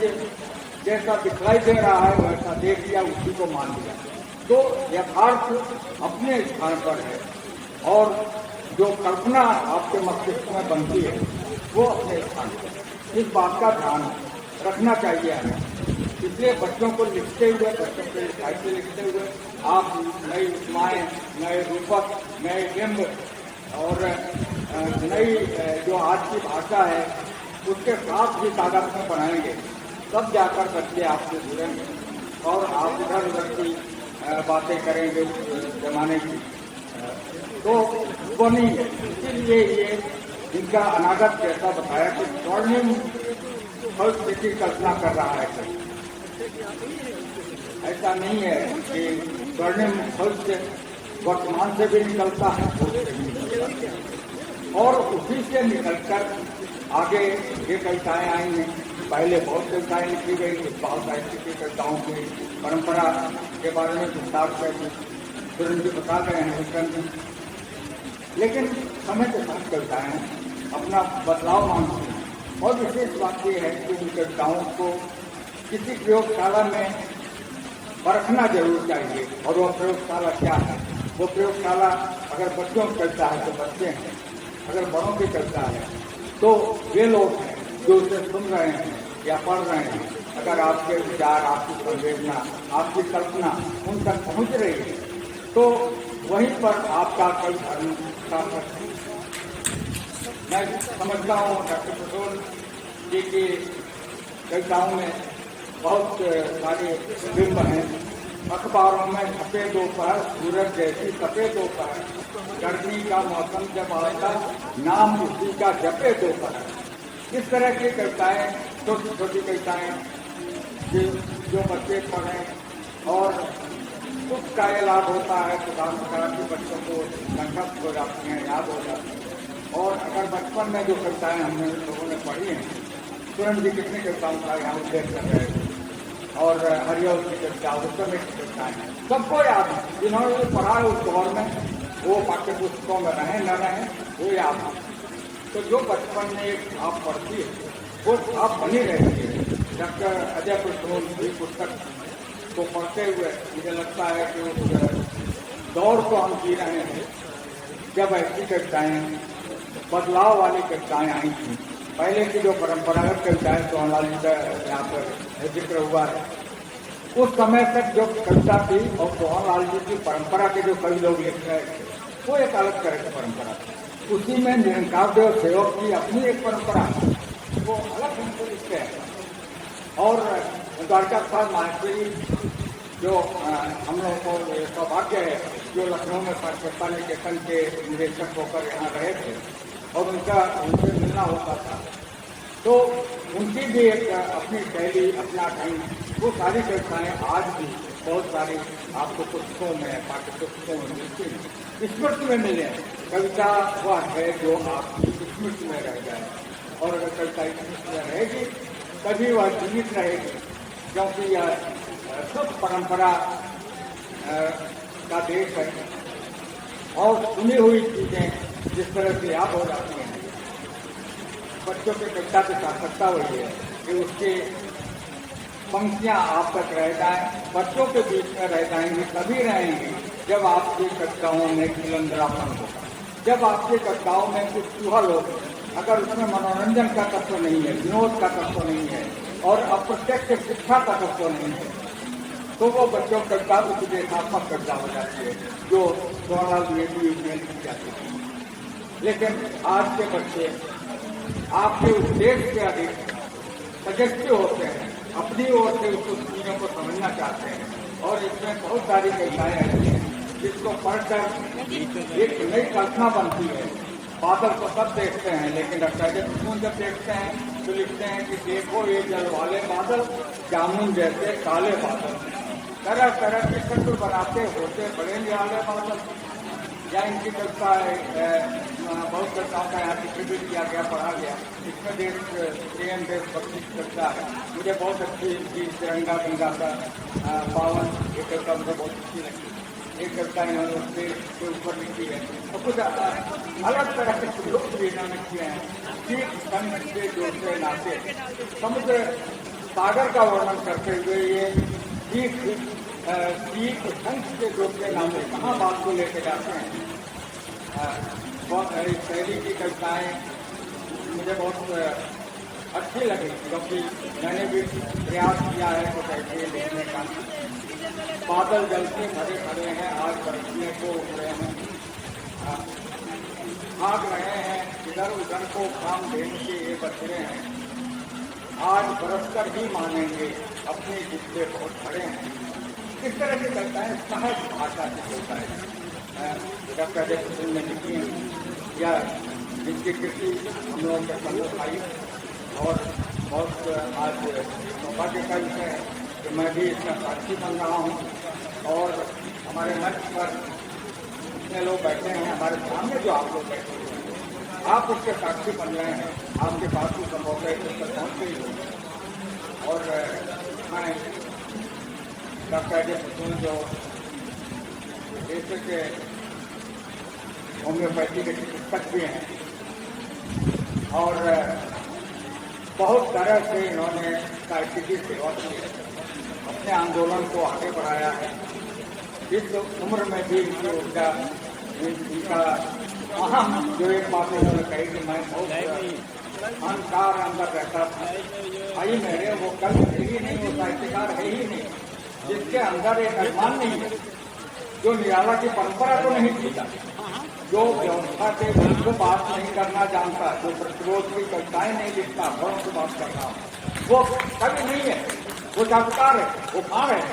जैसा दिखलाई दे रहा है वैसा देख लिया, उसी को मान लिया। तो यथार्थ अपने स्थान पर है और जो कल्पना आपके मस्तिष्क में बनती है वो अपने स्थान पर। इस बात का ध्यान रखना चाहिए हमें। इसलिए बच्चों को लिखते हुए, बच्चों के साहित्य लिखते हुए आप नई उपमाएं, नए रूपक, नए बिंब और नई जो आज की भाषा है उसके साथ भी तादाद में बनाएंगे, तब जाकर बच्चे आपसे जुड़ेंगे और आप इधर उधर की बातें करेंगे उस जमाने की, तो वो नहीं है। इसीलिए ये इनका अनागत जैसा बताया कि स्वर्णिम भविष्य की कल्पना कर रहा है। ऐसा नहीं है कि स्वर्णिम भविष्य वर्तमान से भी निकलता है, और उसी से निकलकर आगे ये कविताएं आई हैं। पहले बहुत कविताएं लिखी गई, बाल साहित्य की कविताओं की परंपरा के बारे में विस्तार से तुरंत बता गए हैं विक्रम। लेकिन समय के साथ कविताएं अपना बदलाव मांगती हैं और विशेष बात यह है कि उन कविताओं को किसी प्रयोगशाला में परखना जरूर चाहिए। और वह प्रयोगशाला क्या है? वो प्रयोगशाला अगर बच्चों की कविता है तो बच्चे हैं, अगर बड़ों की कविता है तो वे लोग हैं जो उसे सुन रहे हैं या पढ़ रहे हैं। अगर आपके विचार, आपकी संवेदना, आपकी कल्पना उन तक पहुंच रही है तो वहीं पर आपका कई धर्म का मैं समझता हूँ डॉक्टर प्रसून जी की कविताओं में बहुत सारे बिंब हैं। अखबारों में छपे दोपहर, सूरज जैसी सपे दोपहर, गर्मी का मौसम जब आता नाम उसी का जपे दोपहर। इस तरह की कविताएं, छोटी छोटी कविताएं जो बच्चे पढ़ें और सुख का ये लाभ होता है तो दान प्रकार के बच्चों को कंठस्थ हो जाती हैं, याद हो जाती हैं। और अगर बचपन में जो कविताएं हमने लोगों ने पढ़ी हैं, पूर्ण जी कितनी कविताओं का यहाँ उल्लेख कर रहे थे, और हरिओम की कविता, उत्तम की कविताएं सबको याद है। जिन्होंने जो पढ़ा है उस दौर में, वो पाठ्य पुस्तकों में रहे न रहे, वो याद है। तो जो बचपन में एक आप पढ़ती है वो आप बनी रहती है। डॉक्टर अजय प्रसून की पुस्तक को पढ़ते हुए मुझे लगता है कि उस दौर को हम जी रहे हैं जब ऐसी कविताएं, बदलाव वाली कविताएं आई थी। पहले की जो परंपरागत कविताएं सोहनलाल जी का यहाँ पर जिक्र हुआ है, उस समय तक जो कविता थी और सोहनलाल जी की परंपरा के जो कवि लोग लिख रहे थे वो एक अलग तरह की परंपरा थी। उसी में निरंकारदेव सेवक की अपनी एक परंपरा, वो अलग ढंग से लिखते हैं। और द्वारका प्रसाद माहेश्वरी जो हम लोगों को सौभाग्य है, जो लखनऊ में साक्षरता निकेतन के निदेशक होकर यहाँ रहे थे और उनसे मिलना होता था, तो उनकी भी एक अपनी शैली, अपना ढंग, वो सारी कविताएं आज भी बहुत सारी आपको पुस्तकों में, पाठ्य पुस्तकों में मिलती हैं। स्मृति में मिले। कविता वह है जो आपकी स्मृति में रह जाए, और अगर कविता स्मृति में रहेगी तभी वह जीवित रहेगी, क्योंकि यह शुद्ध परंपरा का देश है। और सुनी हुई चीजें जिस तरह से याद हो जाती हैं, बच्चों की कविता की सार्थकता वही है कि उसकी पंक्तियां आप तक रह जाएं, बच्चों के बीच में रह जाएंगी, तभी रहेंगी जब आपकी कविताओं में खिलंदरापन होगा, जब आपकी कविताओं में कुछ चूहल होगा। अगर उसमें मनोरंजन का तत्व नहीं है, विनोद का तत्व नहीं है और अप्रत्यक्ष शिक्षा का तत्व नहीं है, तो वो बच्चों की कविता उपदेशात्मक कविता हो जाती है, जो सोहनलाल द्विवेदी युग में लिखी जाती है। लेकिन आज के बच्चे आपके उपदेश के अधिक सजस्व होते हैं, अपनी ओर से उस चीजों को समझना चाहते हैं, और इसमें बहुत सारी कविताएं ऐसी हैं जिसको पढ़कर एक नई कल्पना बनती है। बादल को सब देखते हैं, लेकिन डॉक्टर अजय प्रसून जब देखते हैं तो लिखते हैं कि देखो ये जल वाले बादल, जामुन जैसे काले बादल, तरह तरह के चित्र बनाते होते बड़े निराले बादल। या इनकी कविता बहुत कविताओं का यहाँ डिस्ट्रीब्यूट किया गया, पढ़ा गया। इसमें देश प्रेम, देशभक्ति की कविता है। मुझे बहुत अच्छी इनकी तिरंगा गंगा का पावन, ये कविता मुझे बहुत अच्छी लगी। एक कविता इन्होंने उसके ऊपर लिखी है, और कुछ अलग तरह के श्लोक भी इन्होंने किए हैं। शीत संग के जोड़ते नाते, समुद्र सागर का वर्णन करते हुए ये शीत संघ के जोड़ते नाते कहाँ बात को लेके जाते हैं। बहुत शैली की कविताएं मुझे बहुत अच्छी लगी, क्योंकि मैंने भी प्रयास किया है कुछ ऐसे लिखने का। बादल जल से भरे भरे हैं, आज बरसने को उड़े हैं, भाग रहे हैं इधर उधर को काम देने के ये बछड़े हैं, आज बरसकर ही मानेंगे अपने जिससे बहुत खड़े हैं। इस तरह की कविताएं सहज भाषा से होता है, डॉक्टर अजय प्रसून ने लिखी हैं, या जिनकी कृति हम लोगों के सम्मुख आई। और बहुत आज सौभाग्य का विषय है कि मैं भी इसका साक्षी बन रहा हूँ, और हमारे मंच पर जितने लोग बैठे हैं, हमारे सामने जो आप लोग बैठे हैं, आप उसके साक्षी बन रहे हैं। आपके पास भी संभव है उस तक पहुँच गई हो। और मैं डॉक्टर अजय प्रसून जो देश के होम्योपैथी के चिकित्सक भी हैं, और बहुत तरह से इन्होंने साहित्यिकी सेवा की है, अपने आंदोलन को आगे बढ़ाया है। इस उम्र में भी इनकी ऊर्जा, इनका अहम जो एक बात इन्होंने कही कि मैं बहुत अहंकार अंदर रहता था, भाई मेरे वो कल ही नहीं, वो साहित्यकार है ही नहीं जिसके अंदर एक अभिमान नहीं है, जो निराला की परंपरा को नहीं जीता, जो व्यवस्था के विरुद्ध बात नहीं करना जानता, जो प्रतिरोध की कविताएं नहीं लिखता, बड़ों से बात करता, वो कवि नहीं है, वो जागरूकार है, वो भार है।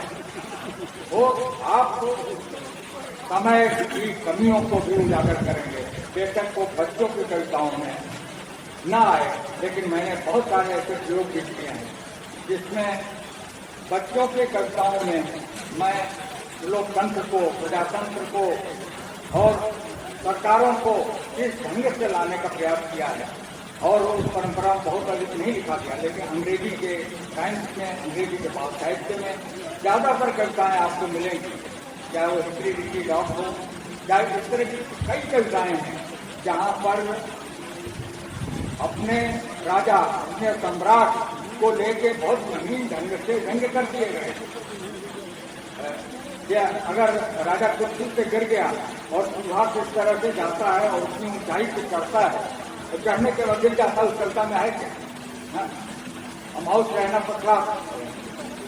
वो आपको समय की कमियों को भी उजागर करेंगे। बेशक को बच्चों की कविताओं में न आए, लेकिन मैंने बहुत सारे ऐसे प्रयोग भी किए हैं जिसमें बच्चों की कविताओं में मैं लोकतंत्र को, प्रजातंत्र को और सरकारों को इस ढंग से लाने का प्रयास किया है। और उस परंपरा में बहुत अधिक नहीं लिखा गया, लेकिन अंग्रेजी के साइंस में, अंग्रेजी के भाव साहित्य में ज़्यादातर कविताएं आपको मिलेंगी, चाहे वो हिस्ट्री लिखी लॉक हो, चाहे इस तरह की कई कविताएं हैं जहाँ पर अपने राजा, अपने सम्राट को लेके बहुत महीन ढंग से व्यंग्य कर दिए गए। अगर राजा कुर्सी से गिर गया और चूहा किस तरह से जाता है और उतनी ऊंचाई से चढ़ता है, तो चढ़ने के बाद गिर जाता है, उस कविता में है क्या? माउस रहना पकड़ा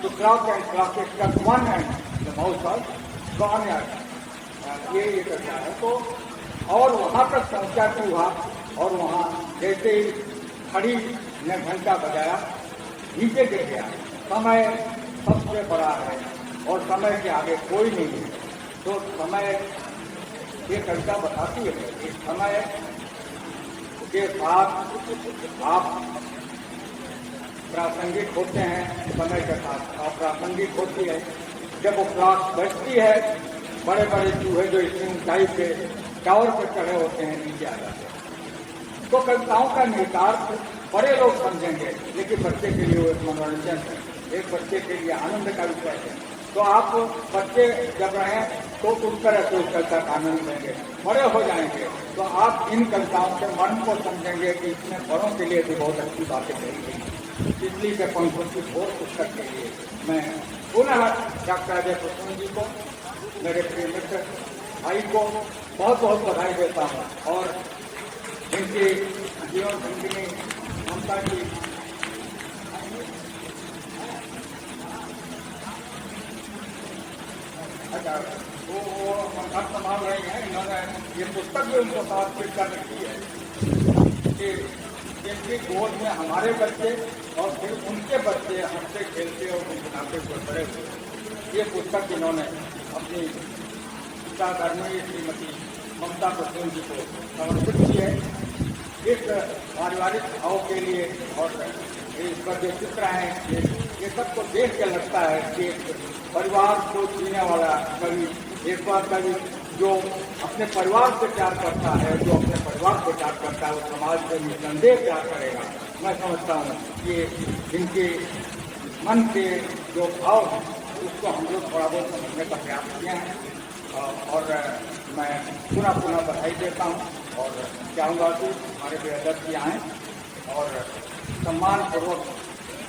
तो cloud and cloud one and the mouse of gone, ये कविता है। तो और वहां तक पहुंचा चूहा और वहां जैसे ही खड़ी ने घंटा बजाया, नीचे गिर गया। समय सबसे बड़ा है और समय के आगे कोई नहीं है। तो समय, ये कविता बताती है कि समय के साथ आप प्रासंगिक होते हैं, समय के साथ आप प्रासंगिक होती है। जब वो क्लास बजती है, बड़े बड़े चूहे जो इतनी ऊंचाई से टावर पर चढ़े होते हैं नीचे आ जाते हैं। तो कविताओं का निहितार्थ बड़े लोग समझेंगे, लेकिन बच्चे के लिए वो एक मनोरंजन है, एक बच्चे के लिए आनंद का विषय है। तो आप बच्चे जब रहें तो उस तरह से उस कविता का आनंद लेंगे। बड़े हो जाएंगे तो आप इन कविताओं के मन को समझेंगे कि इसमें बड़ों के लिए भी बहुत अच्छी बातें कही गई। तितली के पंखों की भोर पुस्तक के लिए मैं पुनः डॉक्टर अजय प्रसून जी को, मेरे प्रिय मित्र भाई को बहुत बहुत बधाई देता हूँ और इनकी जीवन जिंदगी ममता की अच्छा वो मंथन संभाल रही हैं। इन्होंने ये पुस्तक भी उनको समर्पित कर रखी है कि जिनकी गोद में हमारे बच्चे और फिर उनके बच्चे हंसते खेलते और गुनगुनाते हुए बड़े हुए। ये पुस्तक इन्होंने अपनी पिता धर्मवीर श्रीमती ममता प्रसून जी को समर्पित की है। इस पारिवारिक भाव के लिए और इस पर जो चित्र हैं, ये सबको देख के लगता है कि परिवार को जीने वाला कवि, एक बार कवि जो अपने परिवार से प्यार करता है, जो अपने परिवार से प्यार करता है, वो समाज से निसंदेह प्यार करेगा। मैं समझता हूँ कि इनके मन के जो भाव हैं उसको हम लोग थोड़ा बहुत समझने का प्रयास किया है और मैं पुनः बधाई देता हूँ और चाहूँगा कि हमारे भी अध्यक्ष जी आएँ और सम्मान पूर्वक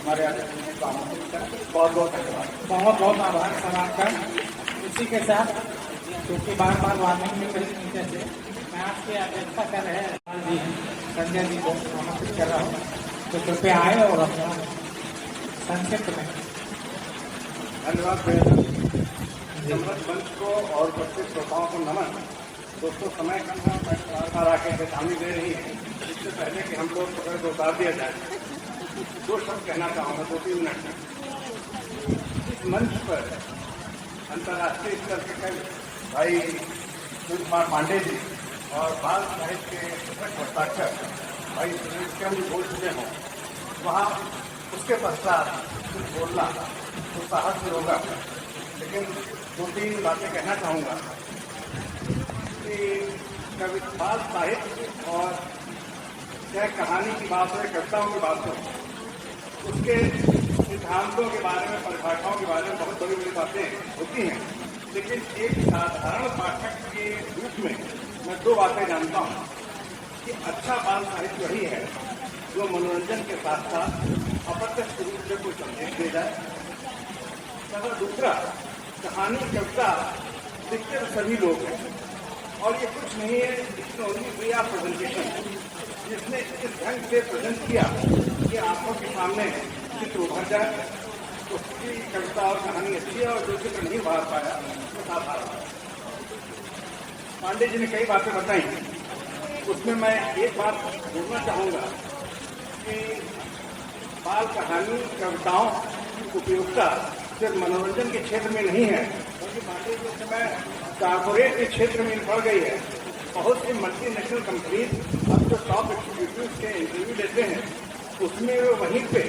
हमारे अध्यक्ष का आमंत्रित करें। बहुत बहुत धन्यवाद। बहुत बहुत आभार समाज का। इसी के साथ क्योंकि बार बार वार्निंग मिल रही नीचे से, मैं आपकी अध्यक्षता कर रहे हैं संजय जी को आमंत्रित कर रहा हूँ, तो कृपया आए और अपना संक्षिप्त में। धन्यवाद जमरत मंच को और बच्चे श्रोताओं को नमन। दोस्तों, समय कम है, बार आके चेतावनी दे रही है। इससे पहले कि हम लोग पकड़ उतार दिया जाए, दो शब्द कहना चाहूँगा 2-3 मिनट में। इस मंच पर अंतर्राष्ट्रीय स्तर के कई भाई सूर्य कुमार पांडे जी और बाल साहित्य के हस्ताक्षर भाई सुरेश बोल चुके हों, वहाँ उसके पश्चात कुछ बोलना तो साहस में होगा, लेकिन 2-3 बातें कहना चाहूँगा कि कवि बाल साहित्य और चाहे कहानी की बात हो, कविताओं की बात हो, उसके सिद्धांतों के बारे में, परिभाषाओं के बारे में बहुत बड़ी बड़ी बातें होती हैं, लेकिन एक साधारण पाठक के रूप में मैं 2 बातें जानता हूँ कि अच्छा बाल साहित्य वही है जो मनोरंजन के साथ साथ अप्रत्यक्ष रूप से कोई संदेश दे जाए। अगर दूसरा, कहानी कविता लिखते तो सभी लोग हैं और ये कुछ नहीं है, इसमें ओनली वे आर प्रेजेंटेशन, जिसने इस ढंग से प्रेजेंट किया कि आंखों के सामने चित्र उभर जाए। उसकी कविता और कहानी अच्छी है और जो चित्र नहीं उभार पाया वो साधा रहा। पांडे जी ने कई बातें बताई, उसमें मैं एक बात बोलना चाहूँगा कि बाल कहानी कविताओं की उपयोगिता सिर्फ मनोरंजन के क्षेत्र में नहीं है, बल्कि पांडे जी के समय कॉर्पोरेट के क्षेत्र में बढ़ गई है। बहुत सी मल्टीनेशनल कंपनीज अब जो टॉप एग्जीक्यूटिव के इंटरव्यू लेते हैं, उसमें वो वहीं पे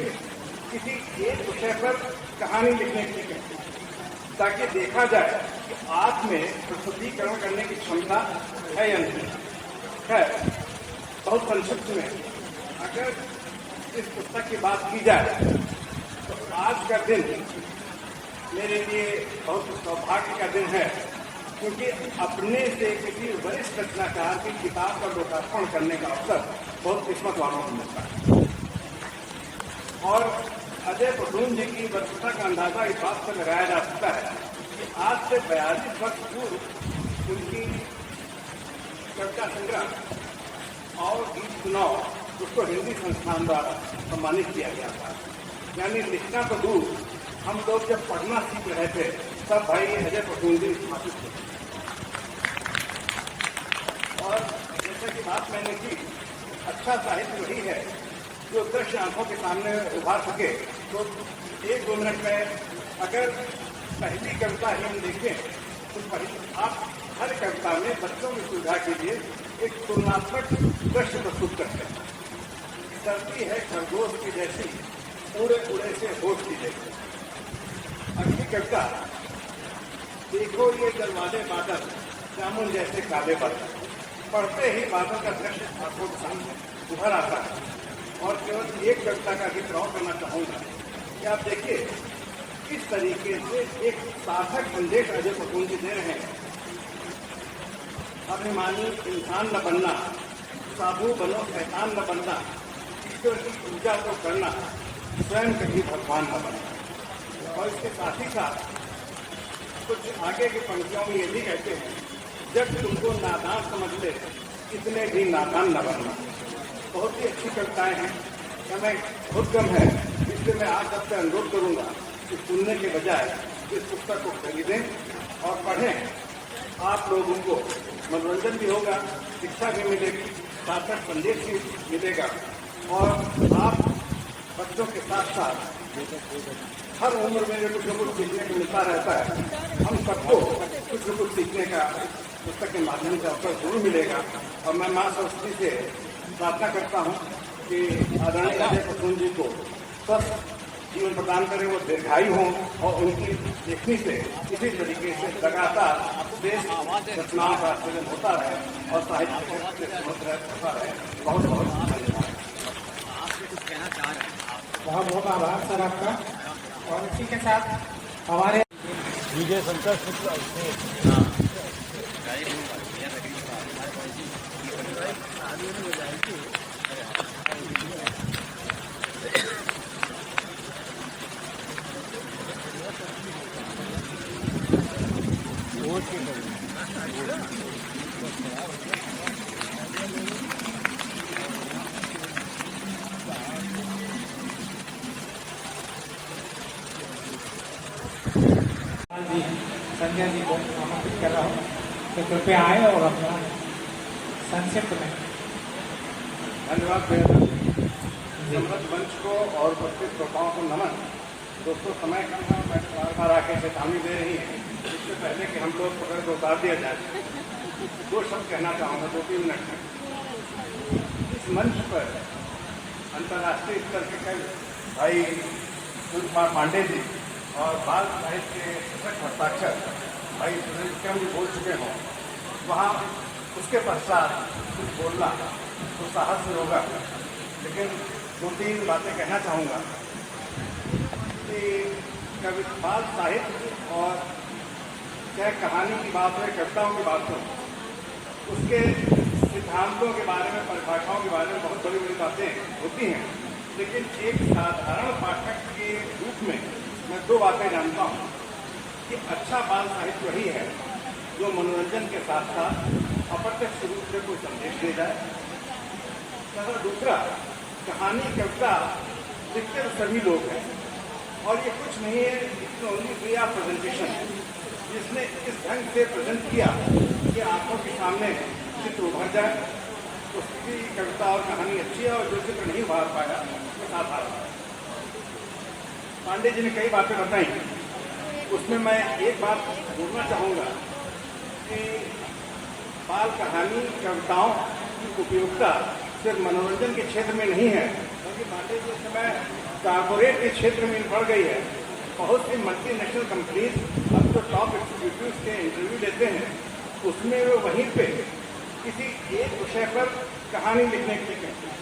किसी एक विषय पर कहानी लिखने के लिए कहते हैं। ताकि देखा जाए कि आप में प्रस्तुतिकरण करने की क्षमता है या नहीं है। बहुत संक्षिप्त में अगर इस पुस्तक की बात की जाए तो आज का दिन मेरे लिए बहुत सौभाग्य का दिन है, क्योंकि अपने से किसी वरिष्ठ रचनाकार की किताब का लोकार्पण करने का अवसर बहुत किस्मत वालों को मिलता है। और अजय पटून जी की वर्षता का अंदाजा इस बात से लगाया जा सकता है कि आज से 42 वर्ष पूर्व उनकी कविता संग्रह और गीत चुनाव उसको हिंदी संस्थान द्वारा सम्मानित किया गया था। यानी लिखना तो दूर, हम लोग जब पढ़ना सीख रहे थे तब भाई अजय पटून जी स्थापित थे। और जैसे कि बात मैंने की, अच्छा साहित्य वही है जो दृश्य आंखों के सामने उभार सके। तो 1-2 मिनट में अगर पहली कविता ही हम देखें तो आप हर कविता में बच्चों की सुविधा के लिए एक तुलनात्मक दृश्य प्रस्तुत करते हैं। धरती है खरगोश की जैसी, उड़े उड़े से होश की जैसी। अगली कविता, देखो ये जलवाले बादल, जामुन जैसे काले बादल। पढ़ते ही बादल का दृश्य आंखों के सामने उभर आता है। और केवल एक कविता का विद्रोह करना चाहूंगा कि आप देखिए किस तरीके से एक सार्थक संदेश अजय पटून जी दे रहे हैं। अभिमानी इंसान न बनना, साधु बनो शैतान न बनना, ईश्वर की पूजा तो करना, स्वयं कभी भगवान न बनना। और इसके साथ ही साथ कुछ आगे की पंक्तियों में ये भी कहते हैं, जब तुमको नादान समझ ले इतने भी नादान न बनना। बहुत ही अच्छी कविताएं हैं। समय बहुत कम है, इसलिए मैं आप सबसे अनुरोध करूंगा कि सुनने के बजाय इस पुस्तक को खरीदें और पढ़ें। आप लोगों को मनोरंजन भी होगा, शिक्षा भी मिलेगी, सार्थक संदेश भी मिलेगा। और आप बच्चों के साथ साथ हर उम्र में कुछ न कुछ सीखने को मिलता रहता है। हम सबको कुछ न कुछ सीखने का पुस्तक के माध्यम से अवसर जरूर मिलेगा। और मैं मां सरस्वती से प्रार्थना करता हूं कि आदरणीय अजय पटून जी को स्वस्थ जीवन प्रदान करें, वो दीर्घायु हों और उनकी लेखनी से इसी तरीके से लगातार देश रचनाओं का सृजन होता रहे और साहित्य होता रहे। बहुत बहुत धन्यवाद। बहुत बहुत आभार सर आपका। और इसी के साथ हमारे विजय शंकर शुक्ला जी संजय जी को आमंत्रित कर रहा हूँ तो कृपया आए और अपना संक्षिप्त में। धन्यवाद संगत मंच को और उपस्थित श्रोताओं को नमन। दोस्तों, समय कम है, मैं बार आके चेतावनी दे रही है। इससे पहले कि हम लोग पकड़ को उतार दिया जाए, 2 शब्द कहना चाहूँगा 2-3 मिनट में। इस मंच पर अंतर्राष्ट्रीय स्तर के कई भाई सूर्य कुमार पांडे जी और बाल साहित्य के शिक्षक हस्ताक्षर भाई सुनील कम जी बोल चुके हों, वहाँ उसके पश्चात कुछ बोलना तो साहस से होगा। लेकिन 2-3 बातें कहना चाहूँगा कि कवि बाल साहित्य और चाहे कहानी की बात हो, कविताओं की बात हो, उसके सिद्धांतों के बारे में, परिभाषाओं के बारे में बहुत बड़ी बड़ी बातें होती हैं। लेकिन एक साधारण पाठक के रूप में मैं 2 बातें जानता हूँ कि अच्छा बाल साहित्य वही है जो मनोरंजन के साथ साथ अप्रत्यक्ष रूप से कोई संदेश दे जाए। तथा दूसरा, कहानी कविता लिखते सभी लोग हैं और ये कुछ नहीं है, it's only way of presentation. जिसने इस ढंग से प्रेजेंट किया कि आंखों के सामने चित्र उभर जाए, उसकी कविता और कहानी अच्छी है और जो चित्र नहीं उभार पाया वो साथ आ रहा है। पांडे जी ने कई बातें बताई, उसमें मैं एक बात बोलना चाहूँगा कि बाल कहानी कविताओं की उपयोगिता सिर्फ मनोरंजन के क्षेत्र में नहीं है, बल्कि पांडे जी इस समय कॉर्पोरेट के क्षेत्र में बढ़ गई है। बहुत सी मल्टीनेशनल कंपनीज अब जो टॉप एग्जीक्यूटिव्स के इंटरव्यू लेते हैं उसमें वो वहीं पे किसी एक विषय पर कहानी लिखने के लिए कहते हैं,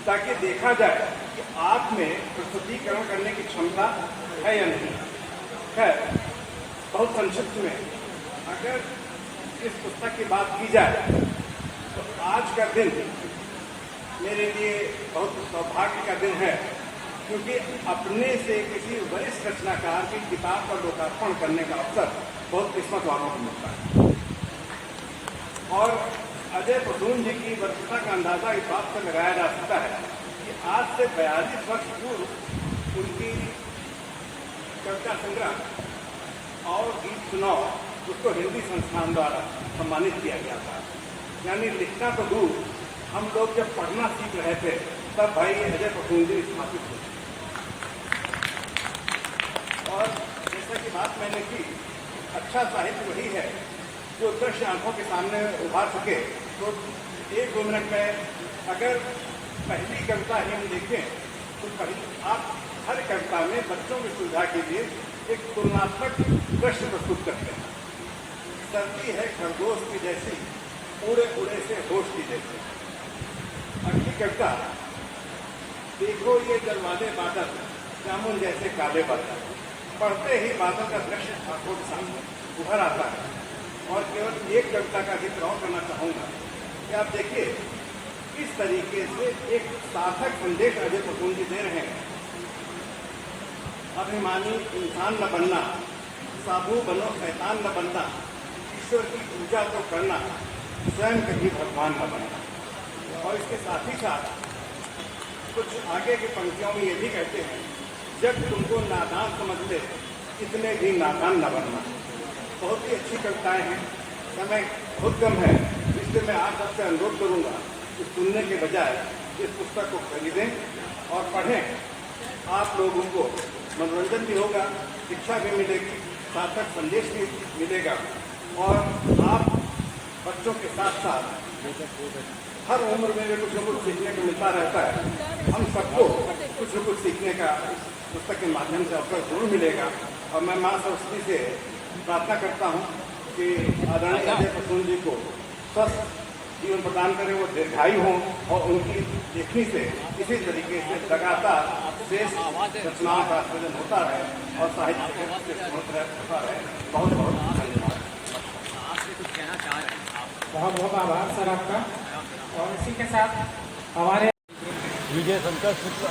ताकि देखा जाए कि आप में प्रस्तुतिकरण करने की क्षमता है या नहीं है। बहुत संक्षिप्त में अगर इस पुस्तक की बात की जाए तो आज का दिन मेरे लिए बहुत सौभाग्य का दिन है, क्योंकि अपने से किसी वरिष्ठ रचनाकार की किताब का लोकार्पण करने का अवसर बहुत किस्मत वालों को मिलता है। और अजय प्रसून जी की वर्षता का अंदाजा इस बात से लगाया जा सकता है कि आज से 42 वर्ष पूर्व उनकी कविता संग्रह और गीत चुनाव उसको हिंदी संस्थान द्वारा सम्मानित किया गया था। यानी लिखना तो दूर, हम लोग जब पढ़ना सीख रहे थे तब भाई अजय प्रसून जी स्थापित हुए। और जैसा कि बात मैंने की, अच्छा साहित्य वही है जो दृश्य आंखों के सामने उभार सके। तो 1-2 मिनट में अगर पहली कविता ही हम देखें तो आप हर कविता में बच्चों की सुविधा के लिए एक तुलनात्मक दृश्य प्रस्तुत करते हैं। सर्दी है खरगोश की जैसी, उड़े उड़े से होश की जैसी। अगली कविता, देखो ये जलवाले बादल, जामुन जैसे काले बादल। पढ़ते ही बादल का दृश्य आंखों के सामने उभर आता है। और केवल एक कविता का जिक्र और करना चाहूंगा कि आप देखिए किस तरीके से एक सार्थक संदेश अजय प्रसून जी दे रहे हैं। अभिमानी इंसान न बनना, साधु बनो शैतान न बनना, ईश्वर की पूजा तो करना, स्वयं कभी भगवान न बनना। और इसके साथ ही साथ कुछ आगे की पंक्तियों में ये भी कहते हैं, जब तुमको नादान समझ ले इतने भी नादान न बनना। बहुत ही अच्छी कविताएं हैं, समय बहुत कम है, इसलिए मैं आप सबसे अनुरोध करूंगा कि सुनने के बजाय इस पुस्तक को खरीदें और पढ़ें। आप लोगों को मनोरंजन भी होगा, शिक्षा भी मिलेगी, सार्थक संदेश भी मिलेगा। और आप बच्चों के साथ साथ हर उम्र में कुछ न कुछ सीखने को मिलता रहता है। हम सबको कुछ न कुछ सीखने का इस पुस्तक के माध्यम से अवसर जरूर मिलेगा। और मैं माँ सरस्वती से प्रार्थना करता हूँ कि आदरणीय अजय प्रसून जी को स्वस्थ जीवन प्रदान करें, वो दीर्घायु हों और उनकी लेखनी से इसी तरीके से लगातार श्रेष्ठ रचनाओं का सृजन होता रहे और साहित्य होता रहे। बहुत बहुत धन्यवाद। बहुत बहुत आभार सर आपका। और इसी के साथ हमारे विजय शंकर शुक्ला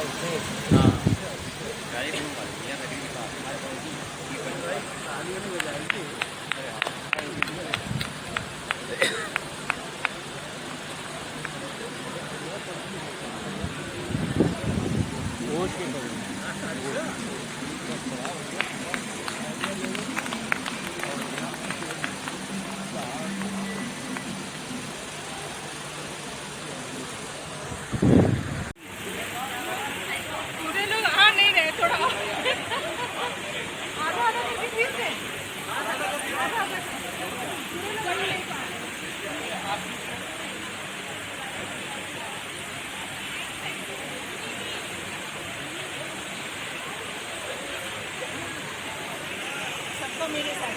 सबको मेरे साथ